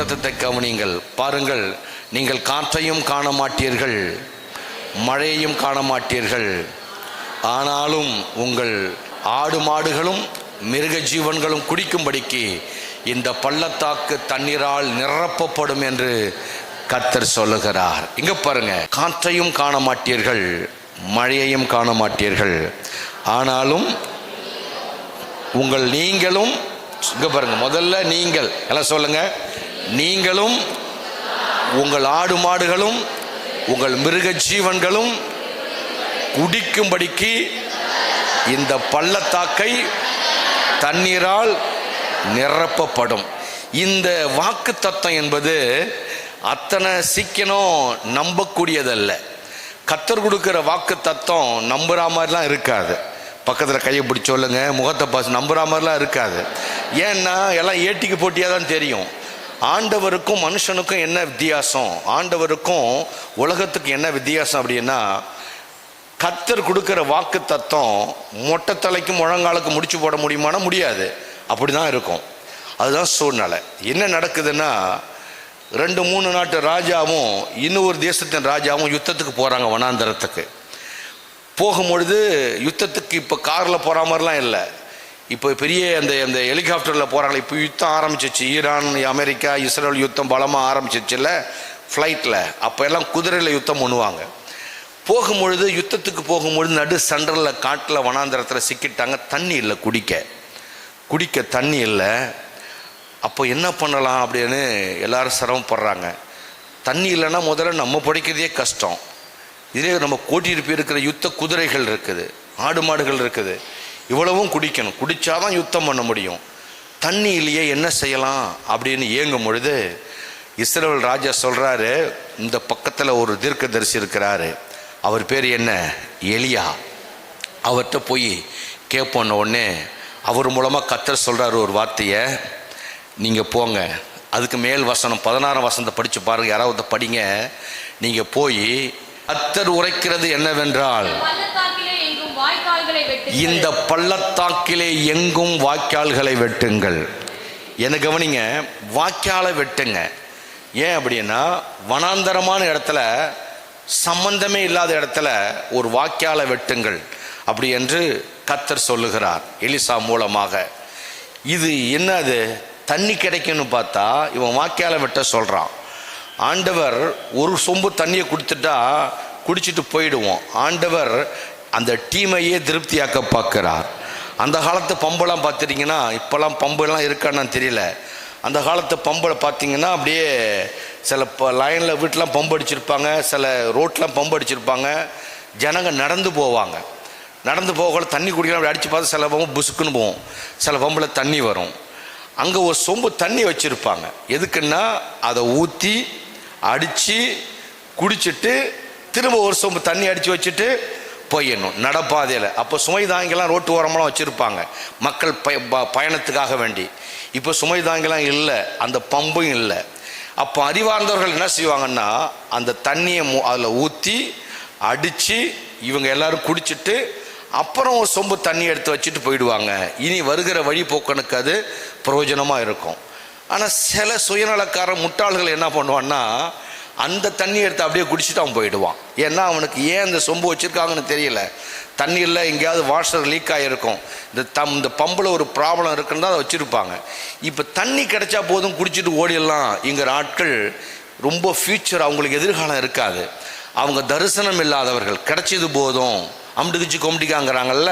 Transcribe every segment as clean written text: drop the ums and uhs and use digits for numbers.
வாக்குத்தத்தத்தை கவனிங்கள். பாருங்கள், நீங்கள் காற்றையும் காண மாட்டீர்கள், மழையையும் காண மாட்டீர்கள், ஆனாலும் உங்கள் ஆடு மாடுகளும் மிருக ஜீவன்களும் குடிக்கும்படிக்கு இந்த பள்ளத்தாக்கு தண்ணீரால் நிரப்பப்படும் என்று கர்த்தர் சொல்லுகிறார். இங்க பாருங்க, காற்றையும் காண மாட்டீர்கள், மழையையும் காண மாட்டீர்கள், ஆனாலும் நீங்களும், இங்க பாருங்க, முதல்ல நீங்கள் எல்லாம் சொல்லுங்க, நீங்களும் உங்கள் ஆடு மாடுகளும் உங்கள் மிருக ஜீவன்களும் குடிக்கும்படிக்கு இந்த பள்ளத்தாக்கை தண்ணீரால் நிரப்பப்படும். இந்த வாக்கு தத்தம் என்பது அத்தனை சீக்கிரம் நம்பக்கூடியதல்ல. கர்த்தர் கொடுக்கிற வாக்கு தத்தம் நம்புற மாதிரிலாம் இருக்காது. பக்கத்தில் கையை பிடிச்சி சொல்லுங்க, முகத்தை பார்த்து நம்புற மாதிரிலாம் இருக்காது. ஏன்னா எல்லாம் ஏட்டிக்கு போட்டியாக தான் தெரியும். ஆண்டவருக்கும் மனுஷனுக்கும் என்ன வித்தியாசம், ஆண்டவருக்கும் உலகத்துக்கு என்ன வித்தியாசம் அப்படின்னா, கர்த்தர் கொடுக்கிற வாக்கு தத்தம் மொட்டை தலைக்கு முழங்காலுக்கு முடிச்சு போட முடியுமானா முடியாது. அப்படி தான் இருக்கும். அதுதான் சூழ்நிலை. என்ன நடக்குதுன்னா, 2-3 நாட்டு ராஜாவும் இன்னொரு தேசத்தின் ராஜாவும் யுத்தத்துக்கு போகிறாங்க. வனாந்தரத்துக்கு போகும்பொழுது யுத்தத்துக்கு இப்போ காரில் போகிற மாதிரிலாம் இல்லை, இப்போ பெரிய அந்த ஹெலிகாப்டரில் போகிறாங்க. இப்போ யுத்தம் ஆரம்பிச்சிச்சு. ஈரான், அமெரிக்கா, இஸ்ரேல் யுத்தம் பலமாக ஆரம்பிச்சிச்சுல்ல ஃப்ளைட்டில். அப்போ எல்லாம் குதிரையில் யுத்தம் பண்ணுவாங்க. போகும்பொழுது யுத்தத்துக்கு போகும்பொழுது நடு சென்ட்ரலில் காட்டில் வனாந்தரத்தில் சிக்கிட்டாங்க. தண்ணி இல்லை, குடிக்க தண்ணி இல்லை. அப்போ என்ன பண்ணலாம் அப்படின்னு எல்லாரும் சிரமப்படுறாங்க. தண்ணி இல்லைன்னா முதல்ல நம்ம பிடிக்கிறதே கஷ்டம். இதே நம்ம கூட்டிட்டு போயிருக்கிற யுத்த குதிரைகள் இருக்குது, ஆடு மாடுகள் இருக்குது, இவ்வளவும் குடிக்கணும், குடித்தாதான் யுத்தம் பண்ண முடியும். தண்ணி இல்லையே, என்ன செய்யலாம் அப்படின்னு ஏங்கும் பொழுது இஸ்ரவேல் ராஜா சொல்கிறாரு, இந்த பக்கத்தில் ஒரு தீர்க்கதரிசி இருக்கிறாரு, அவர் பேர் என்ன, எலியா. அவர்கிட்ட போய் கேட்போன்ன உடனே அவர் மூலமாக கர்த்தர் சொல்கிறார் ஒரு வார்த்தையை, நீங்கள் போங்க. அதுக்கு மேல் வசனம் 16 வசனத்தை படித்து பாருங்கள், யாராவது படிங்க. நீங்கள் போய் கர்த்தர் உரைக்கிறது என்னவென்றால், இந்த பள்ளத்தாக்கிலே எங்கும் வாய்க்கால்களை வெட்டுங்கள். என்ன கவனிங்க, வாய்க்காலை வெட்டுங்க. ஏன் அப்படின்னா, வனாந்தரமான இடத்துல, சம்பந்தமே இல்லாத இடத்துல ஒரு வாய்க்காலை வெட்டுங்கள் அப்படி என்று கர்த்தர் சொல்லுகிறார் எலிசா மூலமாக. இது என்னது, தண்ணி கிடைக்கும்னு பார்த்தா இவன் வாய்க்காலை வெட்ட சொல்கிறான். ஆண்டவர் ஒரு சொம்பு தண்ணியை கொடுத்துட்டா குடிச்சிட்டு போயிடுவோம். ஆண்டவர் அந்த டீமையே திருப்தியாக்க பார்க்கிறார். அந்த காலத்து பம்பெல்லாம் பார்த்துட்டிங்கன்னா, இப்போல்லாம் பம்பெல்லாம் இருக்கான்னு தெரியல, அந்த காலத்து பம்பில் பார்த்தீங்கன்னா அப்படியே சில லைனில் வீட்டிலாம் பம்பு அடிச்சிருப்பாங்க, சில ரோட்லாம் பம்பு அடிச்சிருப்பாங்க. ஜனங்க நடந்து போவாங்க, நடந்து போகல தண்ணி குடிக்கலாம். அப்படி அடித்து பார்த்து சில பம்பு புசுக்குன்னு போவோம், சில பம்பில் தண்ணி வரும். அங்கே ஒரு சொம்பு தண்ணி வச்சுருப்பாங்க. எதுக்குன்னா அதை ஊற்றி அடித்து குடிச்சிட்டு திரும்ப ஒரு சொம்பு தண்ணி அடித்து வச்சுட்டு போயிடணும் நடப்பாதையில். அப்போ சுமை தாங்கிலாம் ரோட்டு ஓரமெல்லாம் வச்சுருப்பாங்க மக்கள் பயணத்துக்காக வேண்டி. இப்போ சுமை தாங்கிலாம் இல்லை, அந்த பம்பும் இல்லை. அப்போ அறிவார்ந்தவர்கள் என்ன செய்வாங்கன்னா, அந்த தண்ணியை அதில் ஊற்றி அடித்து இவங்க எல்லோரும் குடிச்சிட்டு அப்புறம் ஒரு சொம்பு தண்ணி எடுத்து வச்சுட்டு போயிடுவாங்க. இனி வருகிற வழிபோக்கனுக்கு அது பிரயோஜனமாக இருக்கும். ஆனால் சில சுயநலக்கார முட்டாள்கள் என்ன பண்ணுவான்னா, அந்த தண்ணி எடுத்து அப்படியே குடிச்சிட்டு அவன் போயிடுவான். ஏன்னா அவனுக்கு ஏன் அந்த சொம்பு வச்சுருக்காங்கன்னு தெரியல. தண்ணியில் எங்கேயாவது வாஷர் லீக் ஆகிருக்கும், இந்த பம்பில் ஒரு ப்ராப்ளம் இருக்குன்னு தான் அதை வச்சுருப்பாங்க. இப்போ தண்ணி கிடைச்சா போதும் குடிச்சிட்டு ஓடிடலாம் இங்கிற ஆட்கள் ரொம்ப ஃப்யூச்சர், அவங்களுக்கு எதிர்காலம் இருக்காது. அவங்க தரிசனம் இல்லாதவர்கள், கிடைச்சது போதும் அம்பிடிச்சு கொம்பிடிக்காங்கிறாங்கல்ல,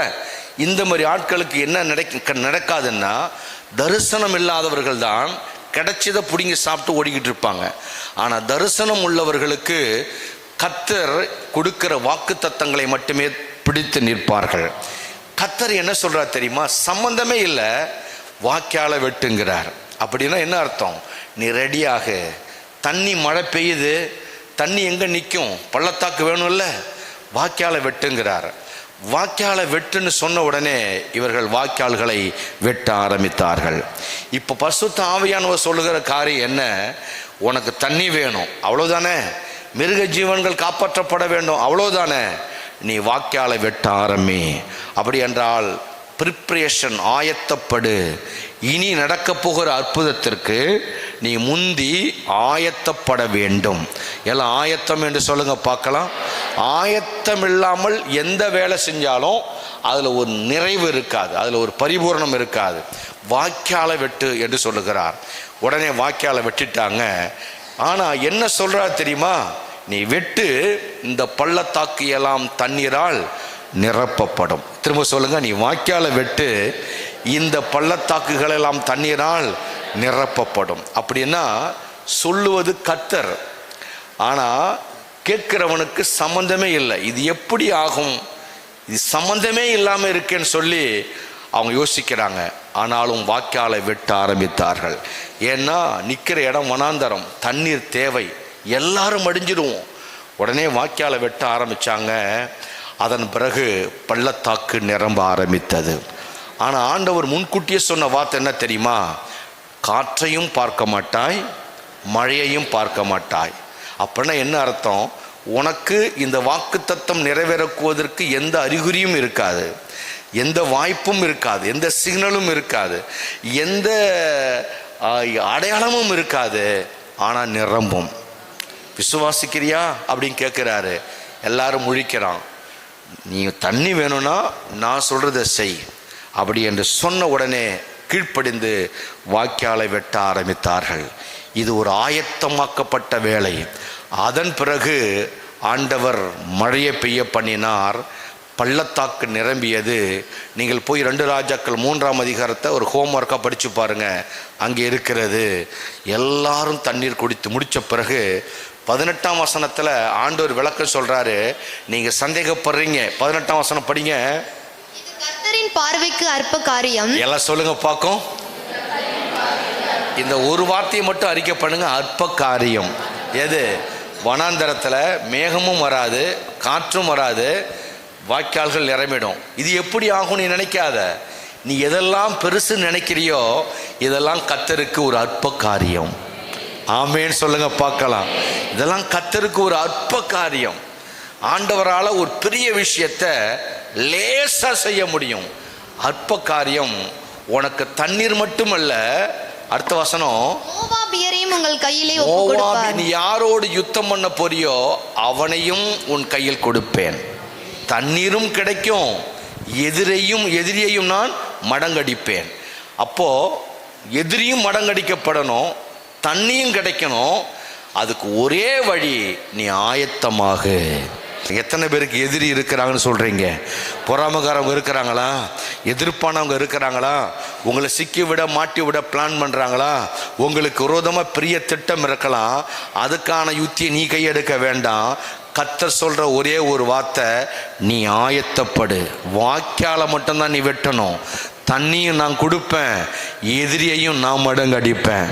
இந்த மாதிரி ஆட்களுக்கு என்ன நடக்காதுன்னா, தரிசனம் இல்லாதவர்கள் தான் கிடைச்சதை பிடிங்கி சாப்பிட்டு ஓடிக்கிட்டு இருப்பாங்க. ஆனால் தரிசனம் உள்ளவர்களுக்கு கர்த்தர் கொடுக்கிற வாக்கு தத்தங்களை மட்டுமே பிடித்து நிற்பார்கள். கர்த்தர் என்ன சொல்றார் தெரியுமா, சம்பந்தமே இல்லை, வாய்க்காலை வெட்டுங்கிறார். அப்படின்னா என்ன அர்த்தம், நீ ரெடியாக, தண்ணி மழை பெய்யுது, தண்ணி எங்கே நிற்கும், பள்ளத்தாக்கு வேணும்ல, வாய்க்காலை வெட்டுங்கிறார். வாய்க்காலை வெட்டுன்னு சொன்ன உடனே இவர்கள் வாய்க்கால்களை வெட்ட ஆரம்பித்தார்கள். இப்போ பரிசுத்த ஆவியானவர் சொல்லுகிற காரியம் என்ன, உனக்கு தண்ணி வேணும் அவ்வளோதானே, மிருக ஜீவன்கள் காப்பாற்றப்பட வேண்டும் அவ்வளோதானே, நீ வாய்க்காலை வெட்ட ஆரம்பி. அப்படி என்றால் ப்ரிப்ரேஷன், ஆயத்தப்படு. இனி நடக்க போகிற அற்புதத்திற்கு நீ முந்தி ஆயத்தப்பட வேண்டும். எல்லாம் ஆயத்தம் என்று சொல்லுங்க பார்க்கலாம். ஆயத்தம் இல்லாமல் எந்த வேலை செஞ்சாலும் அதில் ஒரு நிறைவு இருக்காது, அதில் ஒரு பரிபூரணம் இருக்காது. வாய்க்கால வெட்டு என்று சொல்லுகிறார். உடனே வாய்க்கால வெட்டிட்டாங்க. ஆனால் என்ன சொல்றார் தெரியுமா? நீ வெட்டு, இந்த பள்ளத்தாக்கு எல்லாம் தண்ணீரால் நிரப்பப்படும். திரும்ப சொல்லுங்க, நீ வாய்க்கால வெட்டு, இந்த பள்ளத்தாக்குகள் எல்லாம் தண்ணீரால் நிரப்பப்படும். அப்படின்னா சொல்லுவது கர்த்தர், ஆனால் கேட்கிறவனுக்கு சம்பந்தமே இல்லை. இது எப்படி ஆகும், இது சம்பந்தமே இல்லாமல் இருக்கேன்னு சொல்லி அவங்க யோசிக்கிறாங்க. ஆனாலும் வாய்க்காலை வெட்ட ஆரம்பித்தார்கள். ஏன்னா நிற்கிற இடம் வனாந்தரம், தண்ணீர் தேவை, எல்லாரும் அடிஞ்சிடுவோம். உடனே வாய்க்காலை வெட்ட ஆரம்பித்தாங்க. அதன் பிறகு பள்ளத்தாக்கு நிரம்ப ஆரம்பித்தது. ஆனால் ஆண்டவர் முன்கூட்டியே சொன்ன வார்த்தை என்ன தெரியுமா? காற்றையும் பார்க்க மாட்டாய், மழையையும் பார்க்க மாட்டாய். அப்படின்னா என்ன அர்த்தம்? உனக்கு இந்த வாக்குத்தத்தம் நிறைவேறக்குவதற்கு எந்த அறிகுறியும் இருக்காது, எந்த வாய்ப்பும் இருக்காது, எந்த சிக்னலும் இருக்காது, எந்த அடையாளமும் இருக்காது. ஆனால் நிரம்பும். விசுவாசிக்கிறியா அப்படின்னு கேட்குறாரு. எல்லாரும் முழிக்கிறான். நீ தண்ணி வேணும்னா நான் சொல்கிறத செய் அப்படி என்று சொன்ன உடனே கீழ்ப்படிந்து வாய்க்காலை வெட்ட ஆரம்பித்தார்கள். இது ஒரு ஆயத்தமாக்கப்பட்ட வேலை. அதன் பிறகு ஆண்டவர் மழையை பெய்ய பண்ணினார். பள்ளத்தாக்கு நிரம்பியது. நீங்கள் போய் 2 ராஜாக்கள் 3ஆம் அதிகாரத்தை ஒரு ஹோம்ஒர்க்காக படித்து பாருங்க, அங்கே இருக்கிறது. எல்லாரும் தண்ணீர் குடித்து முடித்த பிறகு 18ஆம் வசனத்தில் ஆண்டவர் விளக்கம் சொல்றாரு. நீங்க சந்தேகப்படுறீங்க, 18ஆம் வசனம் படிங்க. கர்த்தரின் பார்வைக்கு அற்ப காரியம். எல்லாம் சொல்லுங்க பார்க்கும். இந்த ஒரு வார்த்தையை மட்டும் அறிக்கை பண்ணுங்க. அற்ப காரியம். எது? வனாந்தரத்தில் மேகமும் வராது, காற்றும் வராது, வாய்க்கால்கள் நிரம்பிடும். இது எப்படி ஆகும் நீ நினைக்காத. நீ எதெல்லாம் பெருசு நினைக்கிறியோ இதெல்லாம் கர்த்தருக்கு ஒரு அற்ப காரியம். ஆமேன்னு சொல்லுங்க பார்க்கலாம். இதெல்லாம் கர்த்தருக்கு ஒரு அற்ப காரியம். ஆண்டவரால் ஒரு பெரிய விஷயத்தை லேசா செய்ய முடியும். அற்ப காரியம். உனக்கு தண்ணீர் மட்டுமல்ல, அடுத்த வசனம், மோவாபியரையும் உங்கள் கையிலே ஒப்புக் கொடுப்பார். நீ யாரோடு யுத்தம் பண்ண போறியோ அவனையும் உன் கையில் கொடுப்பேன். தண்ணீரும் கிடைக்கும், எதிரியையும் நான் மடங்கடிப்பேன். அப்போ எதிரியும் மடங்கடிக்கப்படணும், தண்ணியும் கிடைக்கணும். அதுக்கு ஒரே வழி, நீ ஆயத்தமாக. எத்தனை பேருக்கு எதிரி இருக்கிறாங்கன்னு சொல்றீங்க? பொறாமக்காரவங்க இருக்கிறாங்களா? எதிர்ப்பானவங்க இருக்கிறாங்களா? உங்களை சிக்கி விட மாட்டி விட பிளான் பண்றாங்களா? உங்களுக்கு விரோதமாக பெரிய திட்டம் இருக்கலாம். அதுக்கான யுத்தியை நீ கையெடுக்க வேண்டாம். கர்த்தர் சொல்ற ஒரே ஒரு வார்த்தை, நீ ஆயத்தப்படு. வாய்க்கால மட்டும்தான் நீ வெட்டணும். தண்ணியும் நான் கொடுப்பேன், எதிரியையும் நான் மடங்கடிப்பேன்.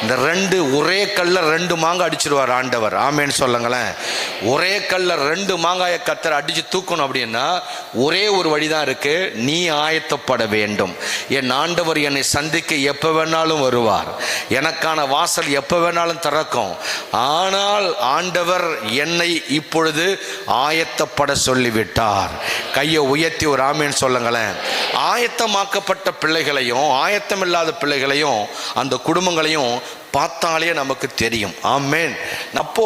இந்த ஒரே கல்ல 2 மாங்காய் அடிச்சிருவார் ஆண்டவர். ஆமேன்னு சொல்லுங்களேன். ஒரே கல்ல 2 மாங்காயை கர்த்தர் அடிச்சு தூக்கணும் அப்படின்னா ஒரே ஒரு வழிதான் இருக்கு. நீ ஆயத்தப்பட வேண்டும். என் ஆண்டவர் என்னை சந்திக்க எப்ப வேணாலும் வருவார், எனக்கான வாசல் எப்ப வேணாலும் திறக்கும். ஆனால் ஆண்டவர் என்னை இப்பொழுது ஆயத்தப்பட சொல்லிவிட்டார். கையை உயர்த்தி ஒரு ஆமேன்னு சொல்லுங்களேன். ஆயத்தமாக்கப்பட்ட பிள்ளைகளையும் ஆயத்தம் இல்லாத பிள்ளைகளையும் அந்த குடும்பங்களையும் பார்த்தாலே நமக்கு தெரியும். ஆமேன். அப்போ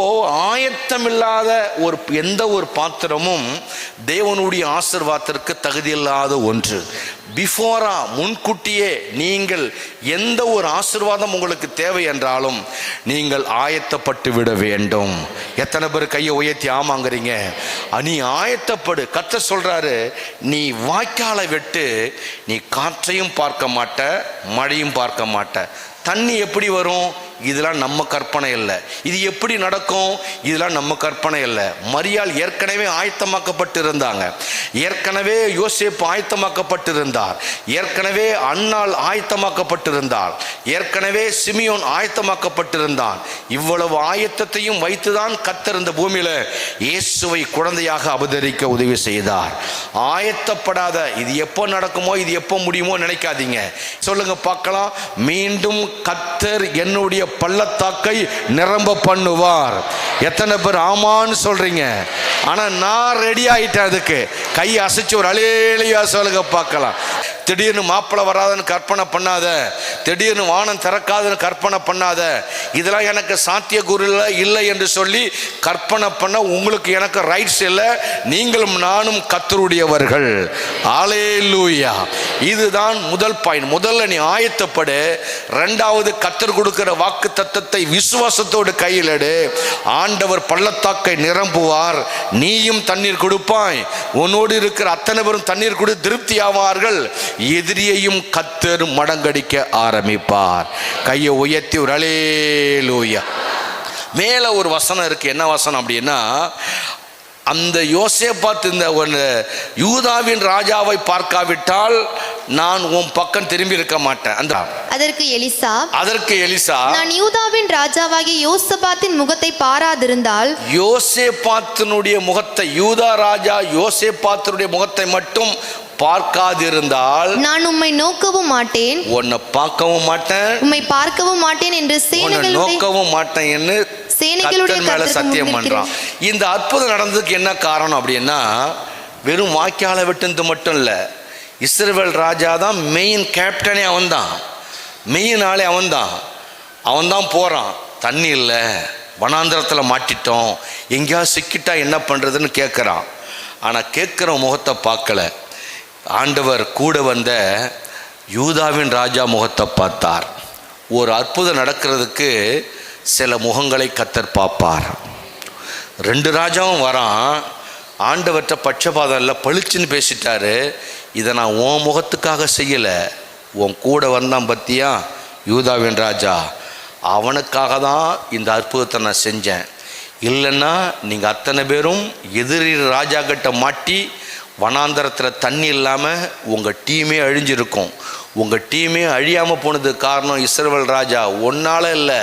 ஆயத்தம் இல்லாத எந்த ஒரு பாத்திரமும் தேவனுடைய ஆசீர்வாதத்திற்கு தகுதியில்லாத ஒன்று. பிஃபோரா, முன்கூட்டியே நீங்கள் எந்த ஒரு ஆசீர்வாதம் உங்களுக்கு தேவை என்றாலும் நீங்கள் ஆயத்தப்பட்டு விட வேண்டும். எத்தனை பேர் கையை உயர்த்தி ஆமாங்கிறீங்க? நீ ஆயத்தப்படு. கர்த்தர் சொல்றாரு, நீ வாய்க்காலை வெட்டு, நீ காற்றையும் பார்க்க மாட்ட, மழையும் பார்க்க மாட்ட. தண்ணி எப்படி வரும்? இதெல்லாம் நம்ம கற்பனை இல்லை. இது எப்படி நடக்கும்? இதெல்லாம் நம்ம கற்பனை இல்லை. மரியாள் ஏற்கனவே ஆயத்தமாக்கப்பட்டு இருந்தாங்க. ஏற்கனவே யோசேப்பு ஆயத்தமாக்கப்பட்டிருந்தார். ஏற்கனவே அன்னாள் ஆயத்தமாக்கப்பட்டிருந்தார். ஏற்கனவே சிமியோன் ஆயத்தமாக்கப்பட்டிருந்தான். இவ்வளவு ஆயத்தத்தையும் வைத்துதான் கர்த்தர் இந்த பூமியில இயேசுவை குழந்தையாக அவதரிக்க உதவி செய்தார். ஆயத்தப்படாத, இது எப்போ நடக்குமோ, இது எப்போ முடியுமோ நினைக்காதீங்க. சொல்லுங்க பார்க்கலாம். மீண்டும் கர்த்தர் என்னுடைய பள்ளத்தாக்கை நிரம்ப பண்ணுவார். எத்தனை பேர் ஆமான்னு சொல்றீங்க? ஆனா நான் ரெடி ஆயிட்டேன். அதுக்கு கை அசைச்சு ஒரு அலேலியா சொல்லுங்க பார்க்கலாம். திடீர்னு மாப்பிள்ளை வராதுன்னு கற்பனை பண்ணாத, திடீர்னு வானம் திறக்காதுன்னு கற்பனை பண்ணாத, இதெல்லாம் எனக்கு சாத்தியக்கூறு இல்லை என்று சொல்லி கற்பனை பண்ண உங்களுக்கு எனக்கு ரைட்ஸ் இல்லை. நீங்களும் நானும் கர்த்தருடையவர்கள். அல்லேலூயா. இதுதான் முதல் பாயிண்ட். முதல்ல நீ ஆயத்தப்படு. ரெண்டாவது, கர்த்தர் கொடுக்கிற வாக்கு தத்தத்தை விசுவாசத்தோடு கையில் எடு. ஆண்டவர் பள்ளத்தாக்கை நிரம்புவார், நீயும் தண்ணீர் கொடுப்பாய், உன்னோடு இருக்கிற அத்தனை பேரும் தண்ணீர் கொடு திருப்தி ஆவார்கள். எதிரியையும் கர்த்தர் மடங்கடிக்க ஆரம்பிப்பார். கையை உயர்த்தி ஒரு அல்லேலூயா. மேல ஒரு வசனம் இருக்கு. என்ன வசனம் அப்படின்னா, அந்த யோசேப்பாத் இந்த யூதாவின் ராஜாவை பார்க்காவிட்டால் நான் உன் பக்கம் திரும்பி இருக்க மாட்டேன். அதற்கு எலிசா, நான் யூதாவின் ராஜாவாகிய யோசபாத்தின் முகத்தை பாராதிருந்தால், யோசேப்பாத்தினுடைய முகத்தை, யூதா ராஜா யோசேப்பாத்தினுடைய முகத்தை மட்டும் பார்க்காதிருந்தால் நான் உம்மை நோக்கவும் மாட்டேன், உன்னை பார்க்கவும் மாட்டேன், உம்மை பார்க்கவும் மாட்டேன் என்று நோக்கவும் மாட்டேன் என்று சேனைகளுடைய மேல சத்தியம் பண்றான். இந்த அற்புதம் நடந்ததுக்கு என்ன காரணம் அப்படின்னா, வெறும் வாய்க்கால விட்டு மட்டும் இல்ல, இஸ்ரவேல் ராஜா தான் மெயின் கேப்டனே. அவன்தான் மெயின் ஆளே. அவன்தான் போறான். தண்ணி இல்லை, வனாந்திரத்தில் மாட்டிட்டோம், எங்கேயாவது சிக்கிட்டா என்ன பண்றதுன்னு கேட்குறான். ஆனால் கேட்குற முகத்தை பார்க்கல. ஆண்டவர் கூட வந்த யூதாவின் ராஜா முகத்தை பார்த்தார். ஒரு அற்புதம் நடக்கிறதுக்கு சில முகங்களை கர்த்தர் பார்ப்பார். ரெண்டு ராஜாவும் வரான். ஆண்டவர்கிட்ட பட்சபாதம் இல்லை, பளிச்சுன்னு பேசிட்டாரு. இதை நான் உன் முகத்துக்காக செய்யலை, உன் கூட வந்தான் பத்தியா யூதாவின் ராஜா, அவனுக்காக தான் இந்த அற்புதத்தை நான் செஞ்சேன். இல்லைன்னா நீங்கள் அத்தனை பேரும் எதிரி ராஜா கிட்ட மாட்டி வனாந்தரத்தில் தண்ணி இல்லாமல் உங்கள் டீமே அழிஞ்சிருக்கும். உங்கள் டீமே அழியாமல் போனதுக்கு காரணம் இஸ்ரவேல் ராஜா ஒன்றால் இல்லை,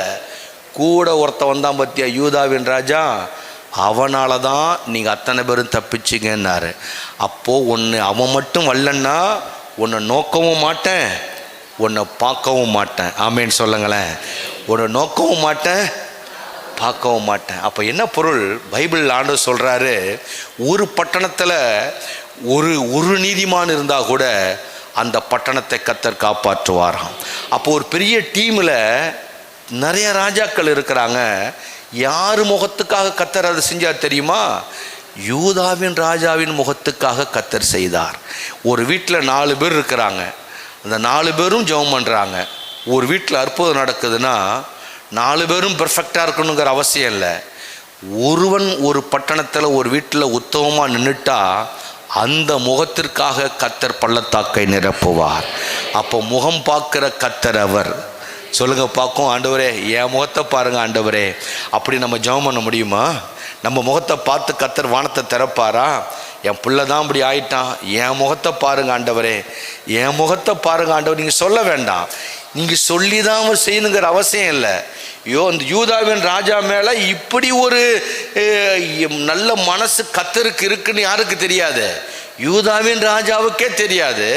கூட ஒருத்த வந்தான் பத்தியா யூதாவின் ராஜா, அவனால தான் நீங்கள் அத்தனை பேரும் தப்பிச்சிங்கன்னாரு. அப்போது ஒன்று அவன் மட்டும் வரலன்னா உன்னை நோக்கவும் மாட்டேன், உன்னை பார்க்கவும் மாட்டேன். ஆமேன்னு சொல்லுங்களேன். உன்னை நோக்கவும் மாட்டேன், பார்க்கவும் மாட்டேன். அப்போ என்ன பொருள்? பைபிள் ஆண்டவர் சொல்கிறாரு, ஒரு பட்டணத்தில் ஒரு நீதிமான் இருந்தால் கூட அந்த பட்டணத்தை கர்த்தர் காப்பாற்றுவாராம். அப்போ ஒரு பெரிய டீமில் நிறைய ராஜாக்கள் இருக்கிறாங்க. யார் முகத்துக்காக கர்த்தர் அதை செஞ்சார் தெரியுமா? யூதாவின் ராஜாவின் முகத்துக்காக கர்த்தர் செய்தார். ஒரு வீட்டில் 4 பேர் இருக்கிறாங்க. அந்த 4 பேரும் ஜெபம் பண்ணுறாங்க. ஒரு வீட்டில் அற்புதம் நடக்குதுன்னா 4 பேரும் பெர்ஃபெக்டாக இருக்கணுங்கிற அவசியம் இல்லை. ஒருவன் ஒரு பட்டணத்தில் ஒரு வீட்டில் உத்தமமாக நின்றுட்டா அந்த முகத்திற்காக கர்த்தர் பள்ளத்தாக்கை நிரப்புவார். அப்போ முகம் பார்க்குற கர்த்தர் அவர். சொல்லுங்க பார்க்கும், ஆண்டவரே என் முகத்தை பாருங்க ஆண்டவரே. அப்படி நம்ம ஜெபம் பண்ண முடியுமா? நம்ம முகத்தை பார்த்து கர்த்தர் வானத்தை திறப்பாரா? என் பிள்ளை தான் அப்படி ஆயிட்டான், என் முகத்தை பாருங்க ஆண்டவரே, என் முகத்தை பாருங்க ஆண்டவர். நீங்கள் சொல்ல வேண்டாம், நீங்கள் சொல்லி தான் அவர் செய்யணுங்கிற அவசியம் இல்லை. இந்த யூதாவின் ராஜா மேலே இப்படி ஒரு நல்ல மனசு கர்த்தருக்கு இருக்குன்னு யாருக்கு தெரியாது? யூதாவின் ராஜாவுக்கே தெரியாது.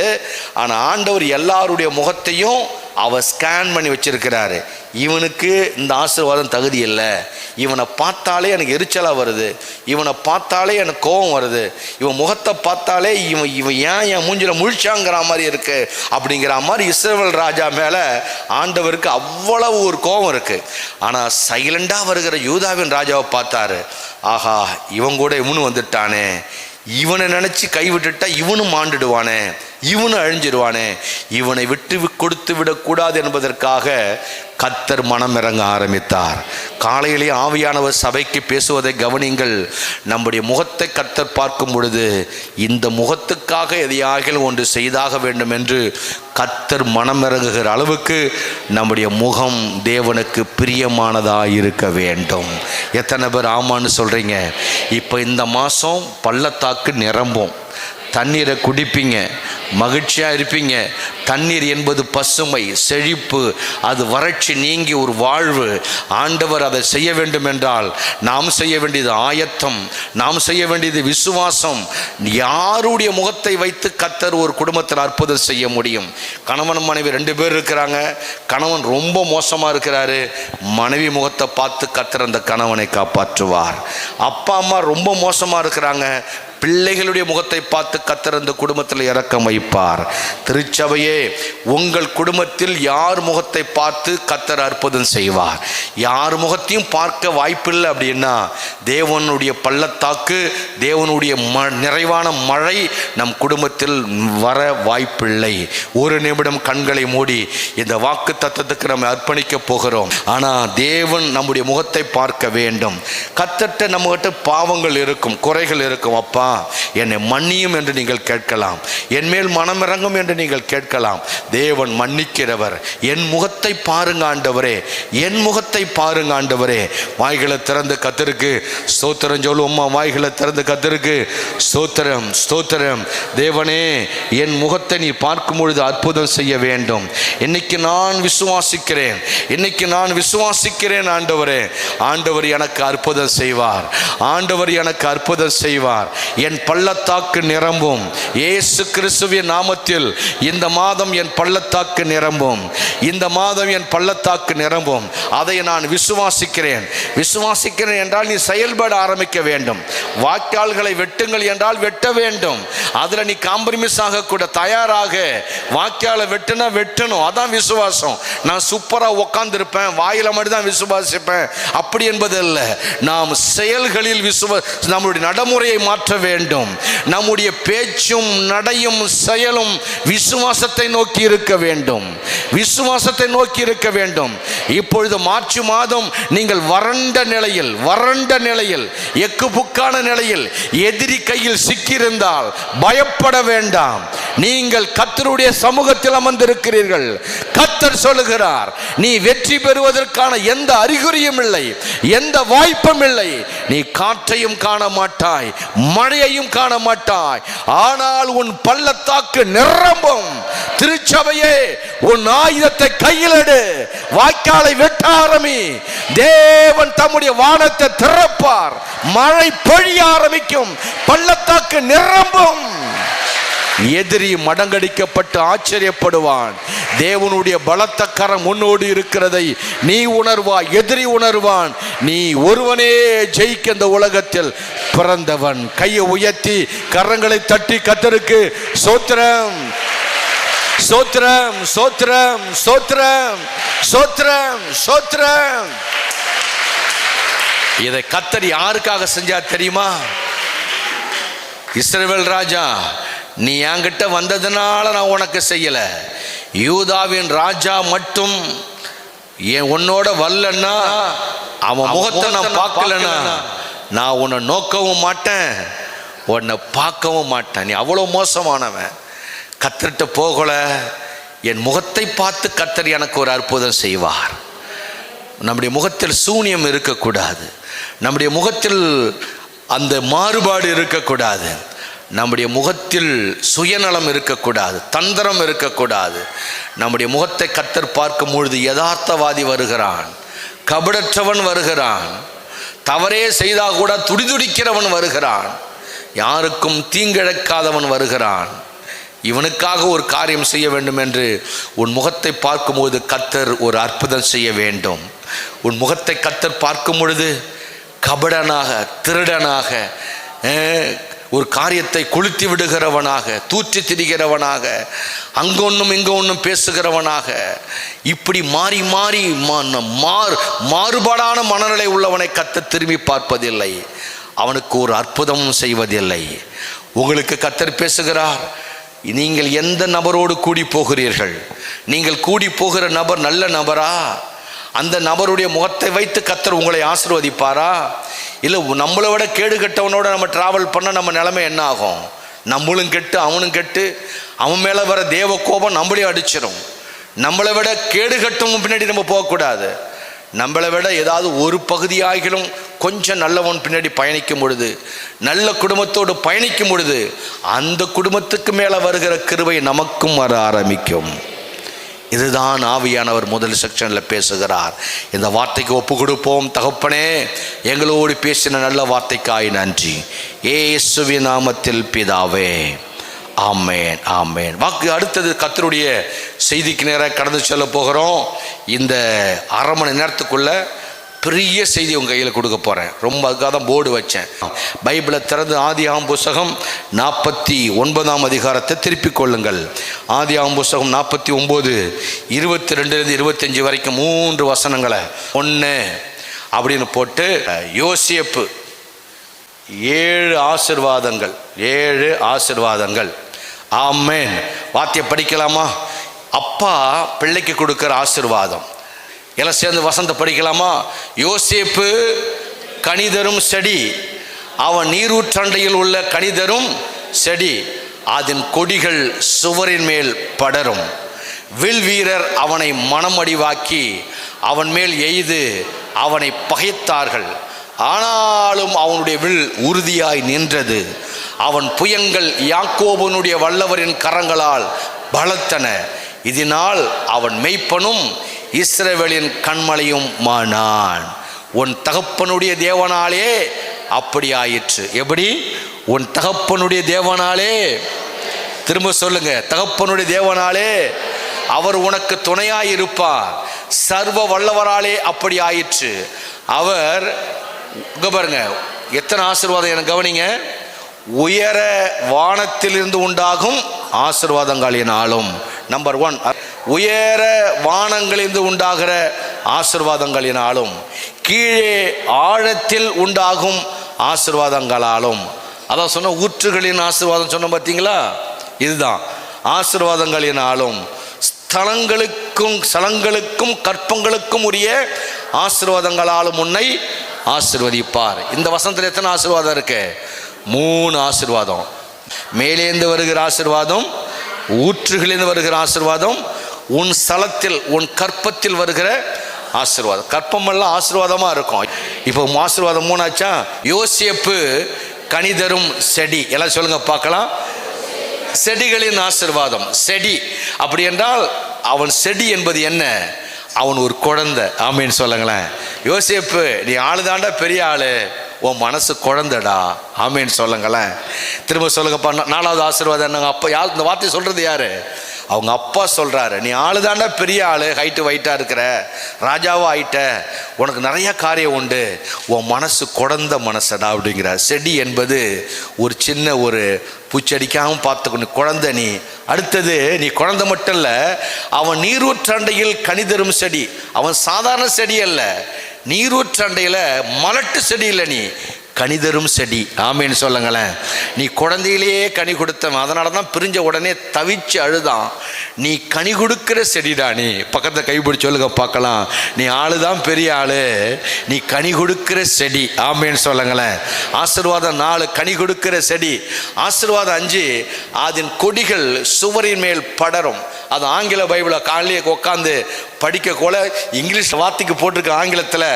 ஆனால் ஆண்டவர் எல்லாருடைய முகத்தையும் அவர் ஸ்கேன் பண்ணி வச்சிருக்கிறாரு. இவனுக்கு இந்த ஆசீர்வாதம் தகுதி இல்லை, இவனை பார்த்தாலே எனக்கு எரிச்சலாக வருது, இவனை பார்த்தாலே எனக்கு கோபம் வருது, இவன் முகத்தை பார்த்தாலே இவன் ஏன் என் மூஞ்சில் முழிச்சாங்கிற மாதிரி இருக்கு அப்படிங்கிற மாதிரி இஸ்ரவேல் ராஜா மேலே ஆண்டவருக்கு அவ்வளவு ஒரு கோபம் இருக்கு. ஆனால் சைலண்டாக வருகிற யூதாவின் ராஜாவை பார்த்தாரு. ஆஹா, இவன் கூட இவனு வந்துட்டானே, இவனை நினச்சி கைவிட்டுட்டா இவனும் மாண்டுடுவானே, இவனும் அழிஞ்சிடுவானே, இவனை விட்டு கொடுத்து விடக்கூடாது என்பதற்காக கர்த்தர் மனம் இறங்க ஆரம்பித்தார். காலையிலே ஆவியானவர் சபைக்கு பேசுவதை கவனிங்கள். நம்முடைய முகத்தை கர்த்தர் பார்க்கும் பொழுது இந்த முகத்துக்காக எதையாக ஒன்று செய்தாக வேண்டும் என்று கர்த்தர் மனம் இறங்குகிற அளவுக்கு நம்முடைய முகம் தேவனுக்கு பிரியமானதாக இருக்க வேண்டும். எத்தனை பேர் ஆமான்னு சொல்கிறீங்க? இப்போ இந்த மாதம் பள்ளத்தாக்கு நிரம்பும், தண்ணீரை குடிப்பீங்க, மகிழ்ச்சியாக இருப்பீங்க. தண்ணீர் என்பது பசுமை, செழிப்பு, அது வறட்சி நீங்கி ஒரு வாழ்வு. ஆண்டவர் அதை செய்ய வேண்டும் என்றால் நாம் செய்ய வேண்டியது ஆயத்தம், நாம் செய்ய வேண்டியது விசுவாசம். யாருடைய முகத்தை வைத்து கர்த்தர் ஒரு குடும்பத்தில் அற்புதம் செய்ய முடியும்? கணவன் மனைவி 2 பேர் இருக்கிறாங்க, கணவன் ரொம்ப மோசமாக இருக்கிறாரு, மனைவி முகத்தை பார்த்து கர்த்தர் அந்த கணவனை காப்பாற்றுவார். அப்பா அம்மா ரொம்ப மோசமாக இருக்கிறாங்க, பிள்ளைகளுடைய முகத்தை பார்த்து கர்த்தர் அந்த குடும்பத்தில் இரக்கம் வைப்பார். திருச்சபையே, உங்கள் குடும்பத்தில் யார் முகத்தை பார்த்து கர்த்தர் அற்புதம் செய்வார்? யார் முகத்தையும் பார்க்க வாய்ப்பில்லை அப்படின்னா தேவனுடைய பள்ளத்தாக்கு, தேவனுடைய நிறைவான மழை நம் குடும்பத்தில் வர வாய்ப்பில்லை. ஒரு நிமிடம் கண்களை மூடி இந்த வாக்கு தத்தத்துக்கு நம்ம அர்ப்பணிக்க போகிறோம். ஆனால் தேவன் நம்முடைய முகத்தை பார்க்க வேண்டும். கர்த்தர்ட்ட நம்மகிட்ட பாவங்கள் இருக்கும், குறைகள் இருக்கும். அப்பா, என்னை மன்னியும் என்று நீங்கள் கேட்கலாம், என் மேல் மனமிறங்கும் என்று நீங்கள் கேட்கலாம். தேவன் மன்னிக்கிறவர். என் முகத்தை பாருங்க ஆண்டவரே, என் முகத்தை பாருங்க ஆண்டவரே. வாய்களை திறந்து கர்த்தருக்கு ஸ்தோத்திரம் சொல்லுவோமா? வாய்களை திறந்து கர்த்தருக்கு ஸ்தோத்திரம், ஸ்தோத்திரம். தேவனே, என் முகத்தை நீ பார்க்கும் பொழுது அற்புதம் செய்ய வேண்டும். இன்னைக்கு நான் விசுவாசிக்கிறேன், இன்னைக்கு நான் விசுவாசிக்கிறேன் ஆண்டவரே. ஆண்டவர் எனக்கு அற்புதம் செய்வார், ஆண்டவர் எனக்கு அற்புதம் செய்வார். என் பள்ளத்தாக்கு நிரம்பும். இயேசு கிறிஸ்துவின் நாமத்தில் இந்த மாதம் என் பள்ளத்தாக்கு நிரம்பும், இந்த மாதம் என் பள்ளத்தாக்கு நிரம்பும். அதை நான் விசுவாசிக்கிறேன். விசுவாசிக்கிறேன் என்றால் நீ செயல்பட ஆரம்பிக்க வேண்டும். வாய்க்கால்களை வெட்டுங்கள் என்றால் வெட்ட வேண்டும். அதுல நீ காம்ப்ரமைஸ் ஆகக்கூட தயாராக. வாய்க்காலை வெட்டுனா வெட்டணும், அதான் விசுவாசம். நான் சூப்பரா உட்கார்ந்திருப்பேன், வாயில மட்டும் தான் விசுவாசிப்பேன் அப்படி என்பது அல்ல. நாம் செயல்களில் நம்முடைய நடைமுறையை மாற்ற வேண்டும். நம்முடைய பேச்சும் நடையும் செயலும் விசுவாசத்தை நோக்கி இருக்க வேண்டும், விசுவாசத்தை நோக்கி இருக்க வேண்டும். இப்பொழுது மார்ச் மாதம் நீங்கள் வறண்ட நிலையில் எக்குப்புக்கான நிலையில் எதிரி கையில் சிக்கியிருந்தால் பயப்பட வேண்டாம். நீங்கள் கர்த்தருடைய சமூகத்தில் அமர்ந்திருக்கிறீர்கள். கர்த்தர் சொல்லுகிறார், நீ வெற்றி பெறுவதற்கான எந்த அறிகுறியும் இல்லை, எந்த வாய்ப்பும் இல்லை. நீ காற்றையும் காண மாட்டாய், மழையையும் காண மாட்டாய், ஆனால் உன் பள்ளத்தாக்கு நிரம்பும். திருச்சபையே, உன் ஆயுதத்தை கையில் எடு, வாய்க்காலை வெட்ட ஆரம்பி. தேவன் தம்முடைய வானத்தை திறப்பார், மழை பொழிய ஆரம்பிக்கும், பள்ளத்தாக்கு நிரம்பும். எதிரி மடங்கடிக்கப்பட்டு ஆச்சரியப்படுவான். தேவனுடைய பலத்த கரம் உன்னோடு இருக்கிறதை நீ உணர்வாய், எதிரி உணர்வான். நீ ஒருவனே ஜெயிக்க இந்த உலகத்தில் பிறந்தவன். கையை உயர்த்தி கரங்களை தட்டி கர்த்தருக்கு ஸ்தோத்திரம், ஸ்தோத்திரம், ஸ்தோத்திரம், ஸ்தோத்திரம், ஸ்தோத்திரம், ஸ்தோத்திரம். இதை கர்த்தர் யாருக்காக செஞ்சா தெரியுமா? இஸ்ரவேல் ராஜா, நீ என்கிட்ட வந்ததுனால நான் உனக்கு செய்யல. யூதாவின் ராஜா மட்டும் உன்னோட வரலன்னா, அவன் முகத்தை நான் பார்க்கலன்னா நான் உன்னை நோக்கவும் மாட்டேன், உன்னை பார்க்கவும் மாட்டேன். நீ அவ்வளோ மோசமானவன். கர்த்தர்கிட்ட போகல, என் முகத்தை பார்த்து கர்த்தர் எனக்கு ஒரு அற்புதம் செய்வார். நம்முடைய முகத்தில் சூனியம் இருக்கக்கூடாது, நம்முடைய முகத்தில் அந்த மாறுபாடு இருக்கக்கூடாது, நம்முடைய முகத்தில் சுயநலம் இருக்கக்கூடாது, தந்திரம் இருக்கக்கூடாது. நம்முடைய முகத்தை கர்த்தர் பார்க்கும் பொழுது யதார்த்தவாதி வருகிறான், கபடற்றவன் வருகிறான், தவறே செய்தால் கூட துடிதுடிக்கிறவன் வருகிறான், யாருக்கும் தீங்கிழைக்காதவன் வருகிறான். இவனுக்காக ஒரு காரியம் செய்ய வேண்டும் என்று உன் முகத்தை பார்க்கும்போது கர்த்தர் ஒரு அற்புதம் செய்ய வேண்டும். உன் முகத்தை கர்த்தர் பார்க்கும் பொழுது கபடனாக, திருடனாக, ஒரு காரியத்தை கொளுத்தி விடுகிறவனாக, தூற்றி திரிகிறவனாக, அங்க ஒன்றும் இங்க ஒன்றும் பேசுகிறவனாக, இப்படி மாறி மாறி மாறுபாடான மனநிலை உள்ளவனை கர்த்தர் திரும்பி பார்ப்பதில்லை, அவனுக்கு ஒரு அற்புதமும் செய்வதில்லை. உங்களுக்கு கர்த்தர் பேசுகிறார், நீங்கள் எந்த நபரோடு கூடி போகிறீர்கள்? நீங்கள் கூடி போகிற நபர் நல்ல நபரா? அந்த நபருடைய முகத்தை வைத்து கர்த்தர் உங்களை ஆசீர்வதிப்பாரா? இல்லை நம்மளை விட கேடு கெட்டவனோட நம்ம டிராவல் பண்ண நம்ம நிலைமை என்ன ஆகும்? நம்மளும் கெட்டு அவனும் கெட்டு, அவன் மேலே வர தேவ கோபம் நம்மளையும் அடிச்சிடும். நம்மளை விட கேடு கட்டவும் பின்னாடி நம்ம போகக்கூடாது. நம்மளை விட ஏதாவது ஒரு பகுதியாகிலும் கொஞ்சம் நல்லவன் பின்னாடி பயணிக்கும் பொழுது, நல்ல குடும்பத்தோடு பயணிக்கும் பொழுது, அந்த குடும்பத்துக்கு மேலே வருகிற கிருபை நமக்கும் வர ஆரம்பிக்கும். இதுதான் ஆவியானவர் முதல் செக்ஷனில் பேசுகிறார். இந்த வார்த்தைக்கு ஒப்பு கொடுப்போம். தகப்பனே, எங்களோடு பேசின நல்ல வார்த்தைக்காய் நன்றி. இயேசுவின் நாமத்தில் பிதாவே, ஆமேன், ஆமேன். வாக்கு அடுத்தது கர்த்தருடைய செய்திக்கு நேராக கடந்து செல்ல போகிறோம். இந்த அரை மணி நேரத்துக்குள்ள பெரிய செய்தி உங்கள் கையில் கொடுக்க போகிறேன். ரொம்ப அதுக்காக தான் போர்டு வச்சேன். பைபிளை திறந்து ஆதியாகமம் புஸ்தகம் 49ஆம் அதிகாரத்தை திருப்பிக் கொள்ளுங்கள். ஆதியாகமம் புஸ்தகம் 49 22 25 வரைக்கும் 3 வசனங்களை 1 அப்படின்னு போட்டு, யோசேப்பு 7 ஆசீர்வாதங்கள், 7 ஆசீர்வாதங்கள். ஆமென். வார்த்தையை படிக்கலாமா? அப்பா பிள்ளைக்கு கொடுக்கிற ஆசீர்வாதம். எல்லாம் சேர்ந்து வசந்த படிக்கலாமா? யோசேப்பு கனிதரும் செடி, அவன் நீரூற்றண்டையில் உள்ள கனிதரும் செடி, அதன் கொடிகள் சுவரின் மேல் படரும். வில் வீரர் அவனை மனமடிவாக்கி அவன் மேல் எய்து அவனை பகைத்தார்கள். ஆனாலும் அவனுடைய வில் உறுதியாய் நின்றது. அவன் புயங்கள் யாக்கோபனுடைய வல்லவரின் கரங்களால் பலத்தன. இதனால் அவன் மெய்ப்பனும் இஸ்ரவேலின் கண்மலையும் மானான். உன் தகப்பனுடைய தேவனாலே அப்படி ஆயிற்று. எப்படி? உன் தகப்பனுடைய தேவனாலே. திரும்ப சொல்லுங்க, தகப்பனுடைய தேவனாலே அவர் உனக்கு துணையாய் இருப்பார். சர்வ வல்லவராலே அப்படி ஆயிற்று. அவர் பாருங்க, எத்தனை ஆசீர்வாதம் எனக்கு கவனிங்க. உயர வானத்திலிருந்து உண்டாகும் ஆசீர்வாதங்களினாலும், நம்பர் 1, உயர வானங்களிலிருந்து உண்டாகிற ஆசீர்வாதங்களினாலும், கீழே ஆழத்தில் உண்டாகும் ஆசீர்வாதங்களாலும். அதான் சொன்ன ஊற்றுகளின் ஆசீர்வாதம் சொன்ன பார்த்தீங்களா? இதுதான் ஆசீர்வாதங்களினாலும், ஸ்தலங்களுக்கும் கற்பங்களுக்கும் உரிய ஆசீர்வாதங்களாலும் உன்னை ஆசீர்வதிப்பார். இந்த வசனத்தில் எத்தனை ஆசீர்வாதம் இருக்கு? 3 ஆசீர்வாதம். மேலேந்து வருகிற ஆசீர்வாதம், ஊற்றுகளிலிருந்து வருகிற ஆசீர்வாதம், உன் ஸ்தலத்தில் உன் கற்பத்தில் வருகிற ஆசீர்வாதம். கற்பமெல்லாம் ஆசீர்வாதமாக இருக்கும். இப்போ ஆசீர்வாதம் 3 ஆச்சா? யோசேப்பு கனிதரும் செடி. எல்லாம் சொல்லுங்க பார்க்கலாம். செடிகளின் ஆசீர்வாதம். செடி அப்படி என்றால் அவன் செடி என்பது என்ன? அவன் ஒரு குழந்தை. ஆமேன்னு சொல்லுங்களேன். யோசேப்பு, நீ ஆளுதாண்டா பெரிய ஆளு, உன் மனசு குழந்தைடா. ஆமேன்னு சொல்லுங்களேன். திரும்ப சொல்லுங்கப்பா. 4வது ஆசீர்வாதம் என்னங்க? அப்பா யார் இந்த வார்த்தையை சொல்றது? யாரு? அவங்க அப்பா சொல்றாரு, நீ ஆளுதாண்டா பெரிய ஆளு, ஹைட்டு வைட்டா இருக்கிற, ராஜாவா ஆயிட்ட, உனக்கு நிறைய காரியம் உண்டு, உன் மனசு குழந்த மனசடா அப்படிங்கிறார். செடி என்பது ஒரு சின்ன ஒரு பூச்செடிக்காகவும் பார்த்துக்கணும், குழந்தை நீ. அடுத்தது, நீ குழந்தை மட்டும் இல்லை, அவன் நீரூற்றண்டையில் கனிதரும் செடி. அவன் சாதாரண செடி அல்ல, நீரூற்றண்டையில் மலட்டு செடி இல்லை, நீ கனிதரும் செடி. ஆமேன்னு சொல்லுங்களேன். நீ குழந்தையிலேயே கனி கொடுத்தவன், அதனால தான் பிரிஞ்ச உடனே தவிச்சு அழுதான். நீ கனி கொடுக்கிற செடிடா. நீ பக்கத்தை கைப்பிடி சொல்லுங்க பார்க்கலாம். நீ ஆளுதான் பெரிய ஆளு, நீ கனி கொடுக்கிற செடி. ஆமேன்னு சொல்லுங்களேன். ஆசீர்வாதம் 4, கனி கொடுக்கிற செடி. ஆசீர்வாதம் 5, அதன் கொடிகள் சுவரின் மேல் படரும். அது ஆங்கில பைபிளை காலையே உட்காந்து படிக்க போல இங்கிலீஷ் வார்த்தைக்கு போட்டிருக்க ஆங்கிலத்தில்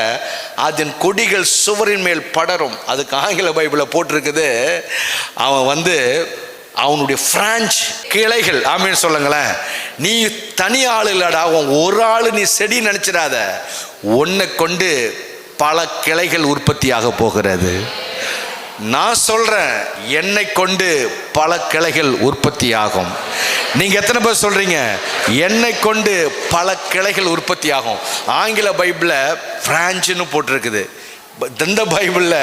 அதன் கொடிகள் சுவரின் மேல் படரும். அதுக்கு ஆங்கில பைபிளை போட்டிருக்குது, அவன் அவனுடைய பிரான்ச் கிளைகள். ஆமேன்னு சொல்லுங்களேன். நீ தனி ஆள் இல்லடா, ஒரு ஆள் நீ செடி நினைச்சிடாத, உன்னை கொண்டு பல கிளைகள் உற்பத்தியாக போகிறது. நான் சொல்றேன், என்னை கொண்டு பல கிளைகள் உற்பத்தி ஆகும். நீங்க எத்தனை பேர் சொல்றீங்க என்னை கொண்டு பல கிளைகள் உற்பத்தி ஆகும்? ஆங்கில பைபிள்ல பிரான்ச்னு போட்டிருக்குது, இந்த பைபிள்ல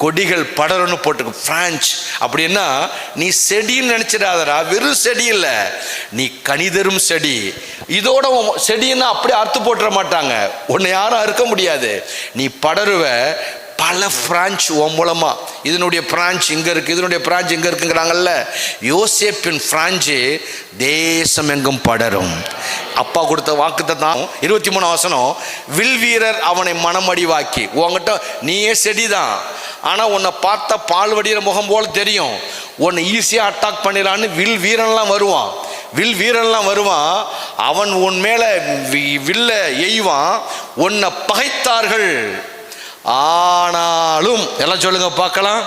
கொடிகள் படருன்னு போட்டிருக்கு, பிரான்ச். அப்படின்னா நீ செடின்னு நினைச்சிடாதடா, வெறும் செடி இல்லை, நீ கனிதரும் செடி. இதோட செடின்னா அப்படியே அறுத்து போட்டுற மாட்டாங்க, உன்னை யாரும் அறுக்க முடியாது. நீ படருவ, பல பிரான்ச் உன் மூலமா. இதனுடைய பிரான்ச் இங்க இருக்கு, இதனுடைய பிரான்ச் இங்க இருக்குங்கிறாங்கல்ல. யோசேப்பின் பிரான்ச் தேசம் எங்கும் படரும். அப்பா கொடுத்த வாக்குத்தான். 23 வசனம், வில் வீரர் அவனை மனமடிவாக்கி. உன்கிட்ட நீயே செடிதான், ஆனா உன்னை பார்த்தா பால் வடிகிற முகம் போல தெரியும், உன்னை ஈஸியா அட்டாக் பண்ணிடலான்னு வில் வீரன்லாம் வருவான். அவன் உன் மேல வில்ல எய்வான், உன்னை பகைத்தார்கள். ஆனாலும் எல்லாம் சொல்லுங்க பார்க்கலாம்.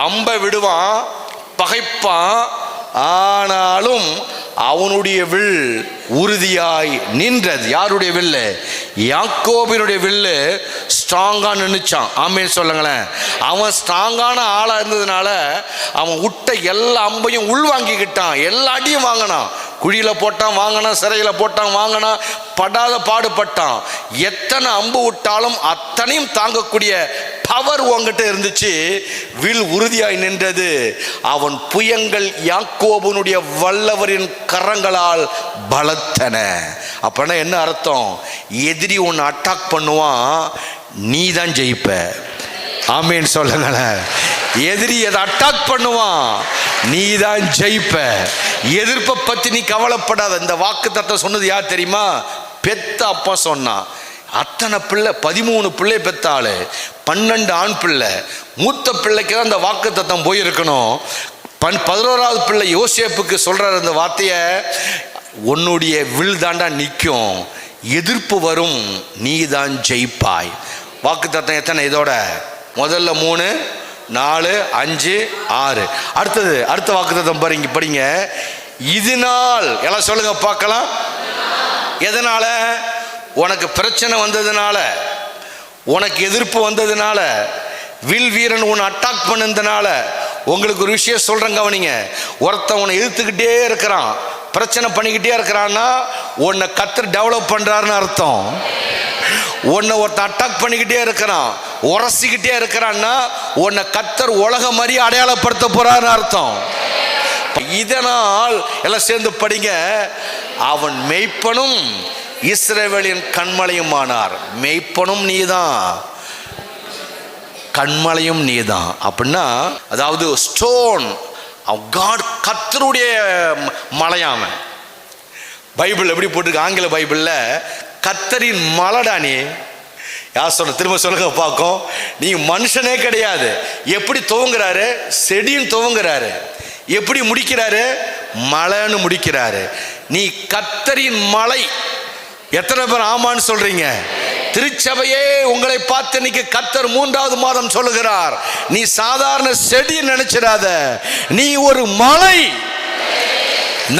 அம்ப விடுவான், பகைப்பான், ஆனாலும் அவனுடைய வில் உறுதியாய் நின்றது. யாருடைய வில்லு? யாக்கோபினுடைய வில்லு ஸ்ட்ராங்கா நின்னுச்சான். ஆமேன் சொல்லுங்களேன். அவன் ஸ்ட்ராங்கான ஆளா இருந்ததுனால அவன் விட்ட எல்லா அம்பையும் உள்வாங்கிக்கிட்டான், எல்லா அடியும் வாங்கினான். குழியில போட்டான் வாங்கினான், சிறையில் போட்டான் வாங்கினான், படாத பாடுபட்டான். எத்தனை அம்பு விட்டாலும் அத்தனையும் தாங்கக்கூடிய பவர் உங்ககிட்ட இருந்துச்சு. வில் உறுதியாய் நின்றது. அவன் புயங்கள் யாக்கோபுனுடைய வல்லவரின் கரங்களால் பலத்தன. அப்படின்னா என்ன அர்த்தம்? எதிரி உன்னை அட்டாக் பண்ணுவான், நீ தான் ஜெயிப்ப. ஆமேன் சொல்லுங்களேன். எதிரி எதை அட்டாக் பண்ணுவான், நீ தான் ஜெயிப்ப. எதிர்ப்பை பத்தி நீ கவலைப்படாத. இந்த வாக்கு தத்தம் சொன்னது யார் தெரியுமா? பெத்த அப்பா சொன்னான். அத்தனை பிள்ளை, 13 பிள்ளை பெத்தாளு, 12 ஆண் பிள்ளை. மூத்த பிள்ளைக்கு தான் இந்த வாக்கு தத்தம் போயிருக்கணும். 11ஆவது பிள்ளை யோசேப்புக்கு சொல்றாரு இந்த வார்த்தைய, உன்னுடைய வில் தாண்டா நிற்கும், எதிர்ப்பு வரும், நீ தான் ஜெயிப்பாய். வாக்கு தத்தம் எத்தனை? இதோட முதல்ல 3, 4, 5, 6. அடுத்தது அடுத்த வாக்கு தத்தம் படிங்க. இதனால் எல்லாம் சொல்லுங்க பார்க்கலாம். எதனால? உனக்கு பிரச்சனை வந்ததுனால, உனக்கு எதிர்ப்பு வந்ததுனால, வில் வீரன் உன்னை அட்டாக் பண்ணதுனால. உங்களுக்கு ஒரு விஷயம் சொல்றேன் கவனிங்க. ஒருத்தன் உன்னை எதிர்த்துக்கிட்டே இருக்கிறான், பிரச்சனை பண்ணிக்கிட்டே இருக்கிறான்னா உன்னை கர்த்தர் டெவலப் பண்றாருன்னு அர்த்தம். உன்னை ஒருத்தன் அட்டாக் பண்ணிக்கிட்டே இருக்கிறான், உரசிக்கிட்டே இருக்கிறான்னா உன்னை கர்த்தர் உலக மாதிரி அடையாளப்படுத்த போறாருன்னு அர்த்தம். இதனால் எல்லாம் சேர்ந்து படிங்க. அவன் மெய்ப்பனும் இஸ்ரவேலின் கண்மலையும் ஆனார். மெய்ப்பனும் நீதான், கண்மலையும் நீதான். அப்படின்னா அதாவது ஸ்டோன் காட், கர்த்தருடைய மலையாம. பைபிள் எப்படி போட்டிருக்கு? ஆங்கில பைபிள்ல கர்த்தரின் மலைடா நீ. யார் சொல்ற? திரும்ப சொல்லுங்க பார்க்கும். நீ மனுஷனே கிடையாது. எப்படி துவங்குறாரு? செடியும் துவங்குறாரு. எப்படி முடிக்கிறாரு? மலைன்னு முடிக்கிறாரு. நீ கர்த்தரின் மலை. எத்தனை பேர் ஆமான்னு சொல்றீங்க? திருச்சபையே உங்களை பார்த்து இன்னைக்கு கர்த்தர் 3வது மாதம் சொல்லுகிறார், நீ சாதாரண செடி நினைச்சிடாத, நீ ஒரு மலை.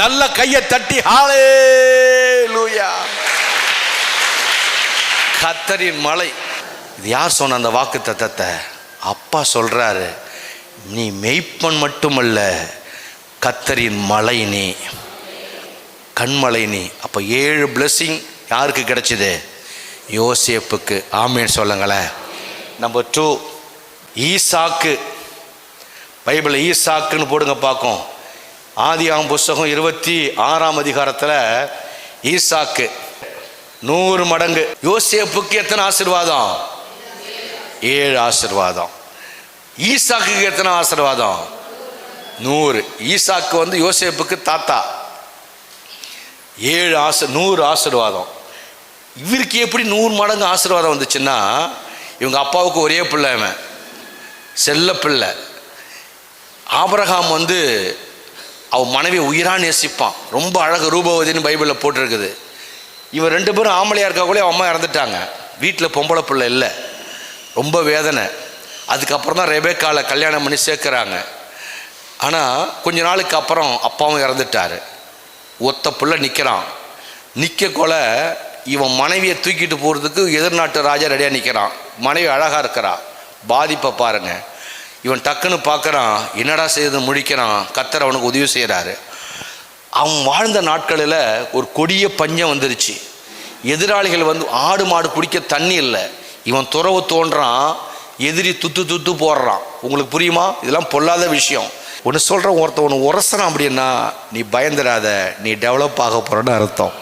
நல்ல கையை தட்டி ஹல்லேலூயா. கர்த்தரின் மலை. இது யார் சொன்ன அந்த வாக்கு தத்தத்தை? அப்பா சொல்றாரு, நீ மெய்ப்பன் மட்டுமல்ல, கர்த்தரின் மலை நீ, கண்மலை நீ. அப்ப 7 blessing யாருக்கு கிடைச்சது? யோசேப்புக்கு. ஆமேன் சொல்லுங்களேன். நம்பர் 2, ஈசாக்கு. பைபிள் ஈசாக்குன்னு போடுங்க பார்க்கும். ஆதியாகமம் புஸ்தகம் 26ஆம் அதிகாரத்தில் ஈசாக்கு 100 மடங்கு. யோசேப்புக்கு எத்தனை ஆசீர்வாதம்? 7 ஆசீர்வாதம். ஈசாக்கு எத்தனை ஆசீர்வாதம்? 100. ஈசாக்கு வந்து யோசேப்புக்கு தாத்தா. 100 ஆசீர்வாதம். இவருக்கு எப்படி 100 மடங்கு ஆசீர்வாதம் வந்துச்சுன்னா, இவங்க அப்பாவுக்கு ஒரே பிள்ளை, அவன் செல்ல பிள்ளை. ஆபிரகாம் வந்து அவன் மனைவி உயிரா நேசிப்பான். ரொம்ப அழகு, ரூபவதின்னு பைபிளில் போட்டிருக்குது. இவன் 2 பேரும் ஆம்பளையா இருக்கக்குள்ளே அம்மா இறந்துட்டாங்க. வீட்டில் பொம்பளை பிள்ளை இல்லை. ரொம்ப வேதனை. அதுக்கப்புறம் தான் ரெபேக்கால கல்யாணம் பண்ணி சேர்க்குறாங்க. ஆனால் கொஞ்ச நாளுக்கு அப்புறம் அப்பாவும் இறந்துட்டார். ஒத்த பிள்ளை நிற்கிறான். நிற்கக்குள்ள இவன் மனைவியை தூக்கிட்டு போகிறதுக்கு எதிர்நாட்டு ராஜா ரெடியாக நிற்கிறான். மனைவி அழகாக இருக்கிறா. பாதிப்பை பாருங்க. இவன் டக்குன்னு பார்க்குறான், என்னடா செய்து முழிக்கிறான். கர்த்தர் அவனுக்கு உதவி செய்கிறாரு. அவன் வாழ்ந்த நாட்களில் ஒரு கொடிய பஞ்சம் வந்துருச்சு. எதிராளிகள் வந்து ஆடு மாடு குடிக்க தண்ணி இல்லை. இவன் துறவு தோன்றான், எதிரி துத்து போடுறான். உங்களுக்கு புரியுமா? இதெல்லாம் பொல்லாத விஷயம். ஒன்று சொல்கிறேன், ஒருத்தன் உரசனம் அப்படின்னா நீ பயந்துடாத, நீ டெவலப் ஆக போகிறன்னு அர்த்தம்.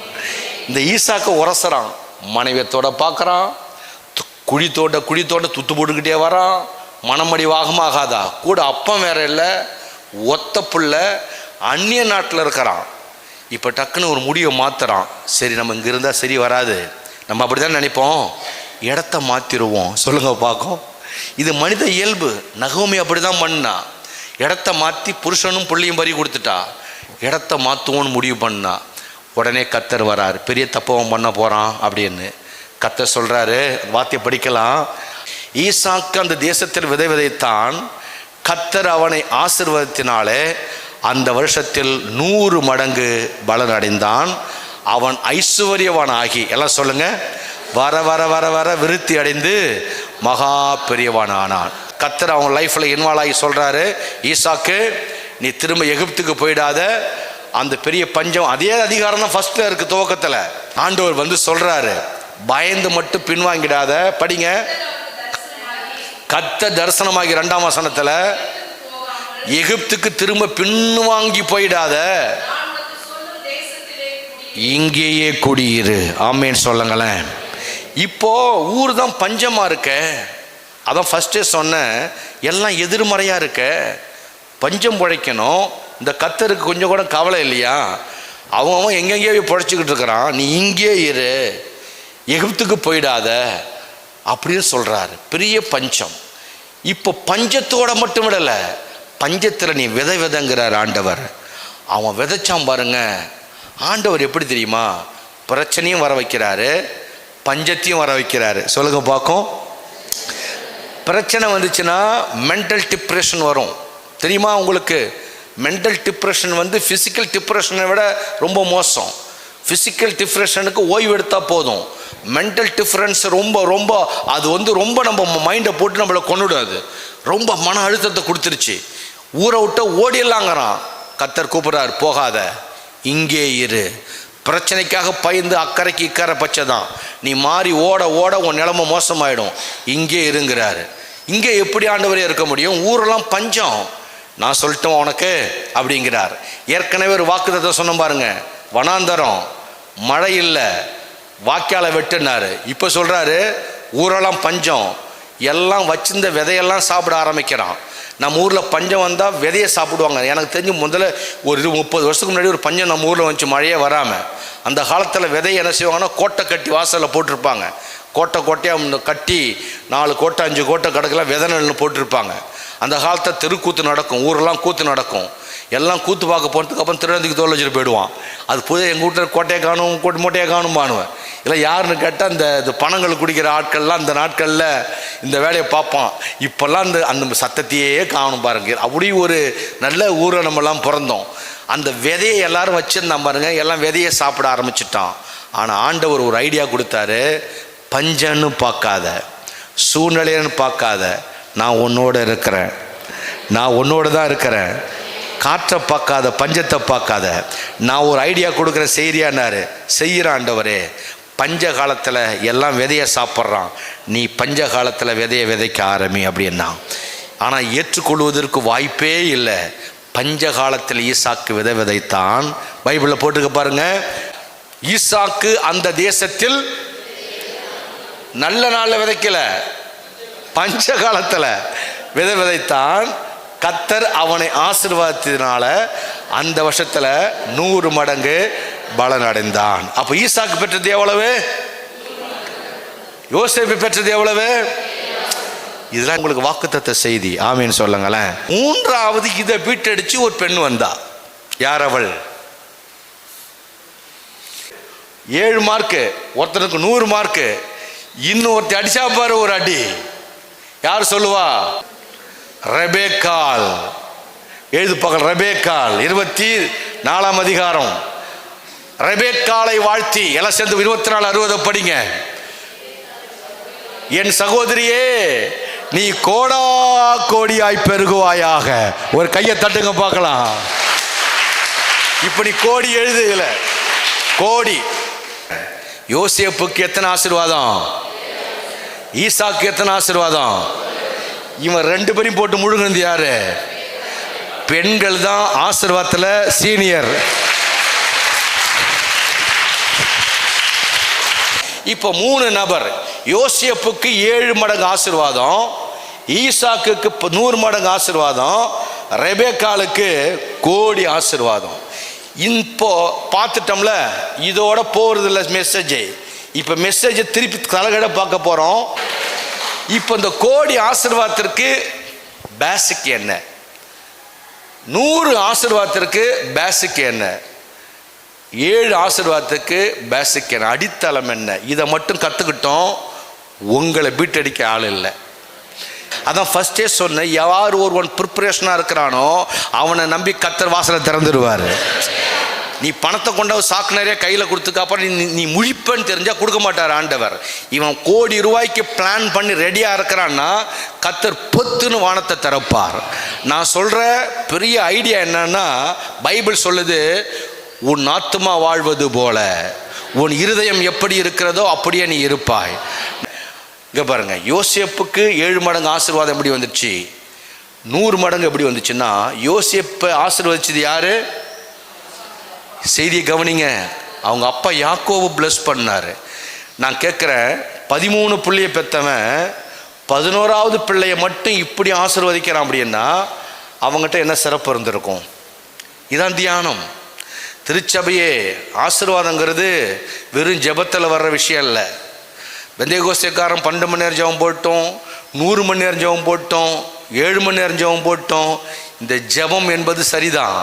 இந்த ஈசாக்கு உரசறான். மனைவியத்தோட பார்க்குறான், குழி தோண்ட துத்து போட்டுக்கிட்டே வரான். மனமடி வாகமாகாதா? கூட அப்பம் வேற இல்லை, ஒத்த புள்ள, அந்நிய நாட்டில் இருக்கிறான். இப்போ டக்குன்னு ஒரு முடிவை மாத்துறான். சரி, நம்ம இங்கே இருந்தால் சரி வராது, நம்ம அப்படி தான் நினைப்போம், இடத்த மாற்றிடுவோம். சொல்லுங்க பார்க்கும். இது மனித இயல்பு. நகோமி அப்படி தான் பண்ணா. இடத்த மாற்றி புருஷனும் பிள்ளையும் பறி கொடுத்துட்டா. இடத்த மாற்றுவோன்னு முடிவு பண்ணா. உடனே கர்த்தர் வரார், பெரிய தப்பவன் பண்ண போகிறான் அப்படின்னு. கர்த்தர் சொல்கிறாரு, வார்த்தையை படிக்கலாம். ஈசாக்கு அந்த தேசத்தில் விதை விதைத்தான். கர்த்தர் அவனை ஆசீர்வாதத்தினாலே அந்த வருஷத்தில் 100 மடங்கு பலன் அடைந்தான். அவன் ஐஸ்வர்யவான் ஆகி, எல்லாம் சொல்லுங்க, வர வர வர வர விருத்தி அடைந்து மகா பெரியவான் ஆனான். கர்த்தர் அவன் லைஃப்பில் இன்வால்வ் ஆகி சொல்கிறாரு, ஈசாக்கு நீ திரும்ப எகிப்துக்கு போயிடாத. அந்த பெரிய பஞ்சம், அதே அதிகாரம் தான் ஃபர்ஸ்ட்ல இருக்கு துவக்கத்தில். ஆண்டவர் வந்து சொல்கிறாரு, பயந்து மட்டும் பின்வாங்கிடாத. படிங்க. கர்த்தர் தரிசனமாகி 2ஆம் வசனத்தில், எகிப்துக்கு திரும்ப பின்வாங்கி போயிடாத, இங்கேயே குடியிரு. ஆமேன்னு சொல்லுங்களேன். இப்போ ஊர் தான் பஞ்சமா இருக்க, அதான் ஃபர்ஸ்டே சொன்னேன், எல்லாம் எதிர்மறையா இருக்க. பஞ்சம் பிழைக்கணும், இந்த கர்த்தருக்கு கொஞ்சம் கூட கவலை இல்லையா? அவன் எங்கெங்கேயோ பிழைச்சிக்கிட்டு இருக்கிறான், நீ இங்கே இரு, எகிப்துக்கு போயிடாத அப்படின்னு சொல்றாரு. பெரிய பஞ்சம். இப்போ பஞ்சத்தோட மட்டும் விடலை, பஞ்சத்தில் நீ விதைங்கிறார் ஆண்டவர். அவன் விதைச்சான் பாருங்க. ஆண்டவர் எப்படி தெரியுமா? பிரச்சனையும் வர வைக்கிறாரு, பஞ்சத்தையும் வர வைக்கிறாரு. சொல்லுங்க பார்க்கும். பிரச்சனை வந்துச்சுன்னா மென்டல் டிப்ரெஷன் வரும், தெரியுமா உங்களுக்கு? மென்டல் டிப்ரெஷன் வந்து ஃபிசிக்கல் டிப்ரெஷனை விட ரொம்ப மோசம். ஃபிசிக்கல் டிப்ரெஷனுக்கு ஓய்வு எடுத்தால் போதும். மென்டல் டிஃப்ரென்ஸ் ரொம்ப ரொம்ப அது வந்து ரொம்ப நம்ம மைண்டை போட்டு நம்மளை கொண்டுடாது. ரொம்ப மன அழுத்தத்தை கொடுத்துருச்சு. ஊரை விட்ட ஓடிடலாங்கிறான். கர்த்தர் கூப்பிட்றாரு, போகாத, இங்கே இரு. பிரச்சனைக்காக பயந்து அக்கறைக்கு இக்கரை பச்சை தான். நீ மாறி ஓட ஓட உன் நிலைமை மோசமாயிடும். இங்கே இருங்கிறாரு. இங்கே எப்படி ஆண்டவரே இருக்க முடியும்? ஊரெல்லாம் பஞ்சம். நான் சொல்லிட்டேன் உனக்கு அப்படிங்கிறார். ஏற்கனவே ஒரு வாக்குத்தத்தம் சொன்ன பாருங்க, வனாந்தரம், மழை இல்லை, வாய்க்கால வெட்டுனாரு. இப்போ சொல்றாரு ஊரெல்லாம் பஞ்சம், எல்லாம் வச்சிருந்த விதையெல்லாம் சாப்பிட ஆரம்பிக்கிறான். நம்ம ஊரில் பஞ்சம் வந்தால் விதையை சாப்பிடுவாங்க. எனக்கு தெரிஞ்சு முதல்ல ஒரு 30 வருஷத்துக்கு முன்னாடி ஒரு பஞ்சம் நம்ம ஊரில் வந்துச்சு, மழையே வராமல். அந்த காலத்தில் விதையை என்ன செய்வாங்கன்னா கோட்டை கட்டி வாசலில் போட்டிருப்பாங்க. கோட்டையாக கட்டி 4 கோட்டை 5 கோட்டை கணக்கெல்லாம் விதை நெல்னு போட்டிருப்பாங்க. அந்த காலத்தில் தெருக்கூத்து நடக்கும், ஊரெல்லாம் கூத்து நடக்கும். எல்லாம் கூத்து பார்க்க போனதுக்கு அப்புறம் திருநந்திக்கு தோல் வச்சுட்டு போயிடுவான். அது புது எங்கள் வீட்டில் கோட்டையை காணும், மூட்டையை காணும்பானுவேன். இல்லை யாருன்னு கேட்டால் இந்த பணங்கள் குடிக்கிற ஆட்கள்லாம் அந்த நாட்களில் இந்த வேலையை பார்ப்பான். இப்போல்லாம் அந்த சத்தத்தையே காணும் பாருங்க. அப்படி ஒரு நல்ல ஊரை நம்மெல்லாம் பிறந்தோம். அந்த விதையை எல்லாரும் வச்சுருந்தான் பாருங்க, எல்லாம் விதையை சாப்பிட ஆரம்பிச்சிட்டான். ஆனால் ஆண்டவர் ஒரு ஐடியா கொடுத்தாரு, பஞ்சன்னு பார்க்காத, சூழ்நிலைன்னு பார்க்காத, நான் உன்னோட இருக்கிறேன், நான் உன்னோட தான் இருக்கிறேன். காற்றை பார்க்காத, பஞ்சத்தை பார்க்காத, நான் ஒரு ஐடியா கொடுக்குற செய்கிறியான்னாரு. செய்கிற ஆண்டவரே, பஞ்ச காலத்தில் எல்லாம் விதையை சாப்பிட்றான், நீ பஞ்ச காலத்தில் விதையை விதைக்க ஆரம்பி அப்படின்னா. ஆனால் ஏற்றுக்கொள்வதற்கு வாய்ப்பே இல்லை. பஞ்ச காலத்தில் ஈசாக்கு விதை விதைத்தான். பைபிளில் போட்டுக்க பாருங்க. ஈசாக்கு அந்த தேசத்தில் நல்ல நாளில் விதைக்கல, பஞ்ச காலத்தில் விதை விதைத்தான். கர்த்தர் அவனை ஆசீர்வாதத்தினால அந்த வருஷத்துல 100 மடங்கு பலன் அடைந்தான். அப்ப ஈசாக்கு பெற்றது எவ்வளவு? யோசேப்பு பெற்றது எவ்வளவு? இதெல்லாம் உங்களுக்கு வாக்குத்தத்த செய்தி. ஆமீன் சொல்லுங்களேன். 3வது இதை பீட்டடிச்சு ஒரு பெண் வந்தா. யார் அவள்? 7 மார்க்கு, ஒருத்தனுக்கு 100 மார்க்கு. இன்னும் ஒருத்தி அடிச்சா பாரு ஒரு அடி. யார் சொல்லுவா? ரெபேக்காள். எழுது பகல் ரெபேக்காள் 24ஆம் அதிகாரம். ரெபேக்காளை வாழ்த்தி எல்லாம் சேர்ந்து 24:60 படிங்க. என் சகோதரியே, நீ கோடா கோடியாய் பெருகுவாயாக. ஒரு கையை தட்டுங்க பார்க்கலாம். இப்ப நீ கோடி எழுதுல, கோடி. யோசேப்புக்கு எத்தனை ஆசீர்வாதம்? ஈசாக்கு எத்தனை ஆசீர்வாதம்? இவன் 2 பேரையும் போட்டு முழுங்கினது யாரு? பெண்கள் தான் ஆசீர்வாதத்தில் சீனியர். இப்போ 3 நபர். யோசேப்புக்கு 7 மடங்கு ஆசீர்வாதம், ஈசாக்குக்கு 100 மடங்கு ஆசீர்வாதம், ரெபேக்காளுக்கு கோடி ஆசீர்வாதம். இப்போ பார்த்துட்டோம்ல, இதோட போறது இல்லை மெசேஜ். இப்போ மெசேஜை திருப்பி தலைகட பார்க்க போறோம். இப்போ இந்த கோடி ஆசீர்வாதத்திற்கு பேசிக் என்ன? 100 ஆசீர்வாதத்திற்கு பேசிக் என்ன? 7 ஆசீர்வாதத்துக்கு பேசிக் என்ன, அடித்தளம் என்ன, இதை மட்டும் கற்றுக்கிட்டோம், உங்களை பீட்டடிக்க ஆள் இல்லை. அதான் ஃபர்ஸ்டே சொன்ன, யார் ஒருவன் ப்ரிப்பரேஷனாக இருக்கிறானோ அவனை நம்பி கர்த்தர் வாசலை திறந்துடுவார். நீ பணத்தை கொண்டாவது சாக்கு நிறைய கையில் கொடுத்துக்க, அப்புறம் நீ முழிப்பன்னு தெரிஞ்சால் கொடுக்க மாட்டார் ஆண்டவர். இவன் கோடி ரூபாய்க்கு பிளான் பண்ணி ரெடியாக இருக்கிறான்னா கர்த்தர் பொத்துன்னு வானத்தை திறப்பார். நான் சொல்கிற பெரிய ஐடியா என்னன்னா, பைபிள் சொல்லுது, உன் ஆத்துமா வாழ்வது போல உன் இருதயம் எப்படி இருக்கிறதோ அப்படியே நீ இருப்பாய். இங்கே பாருங்க, யோசேப்புக்கு 7 மடங்கு ஆசீர்வாதம் எப்படி வந்துச்சு, 100 மடங்கு எப்படி வந்துச்சுன்னா, யோசேப்பை ஆசீர்வதிச்சது யாரு? செய்தியை கவனிங்க. அவங்க அப்பா யாக்கோபு பிளஸ் பண்ணார். நான் கேட்குறேன், 13 பிள்ளையை பெற்றவன் 11வது பிள்ளையை மட்டும் இப்படி ஆசீர்வதிக்கிறான் அப்படின்னா அவங்ககிட்ட என்ன சிறப்பு இருந்திருக்கும்? இதான் தியானம். திருச்சபையே ஆசீர்வாதங்கிறது வெறும் ஜெபத்தில் வர்ற விஷயம் இல்லை. பெந்தேகோஸ்தேக்காரன் 12 மணி நேரம் ஜெபம் போட்டோம், 100 மணி நேரம் ஜெபம் போட்டோம், 7 மணி நேரம் ஜெபம் போட்டோம். இந்த ஜெபம் என்பது சரிதான்.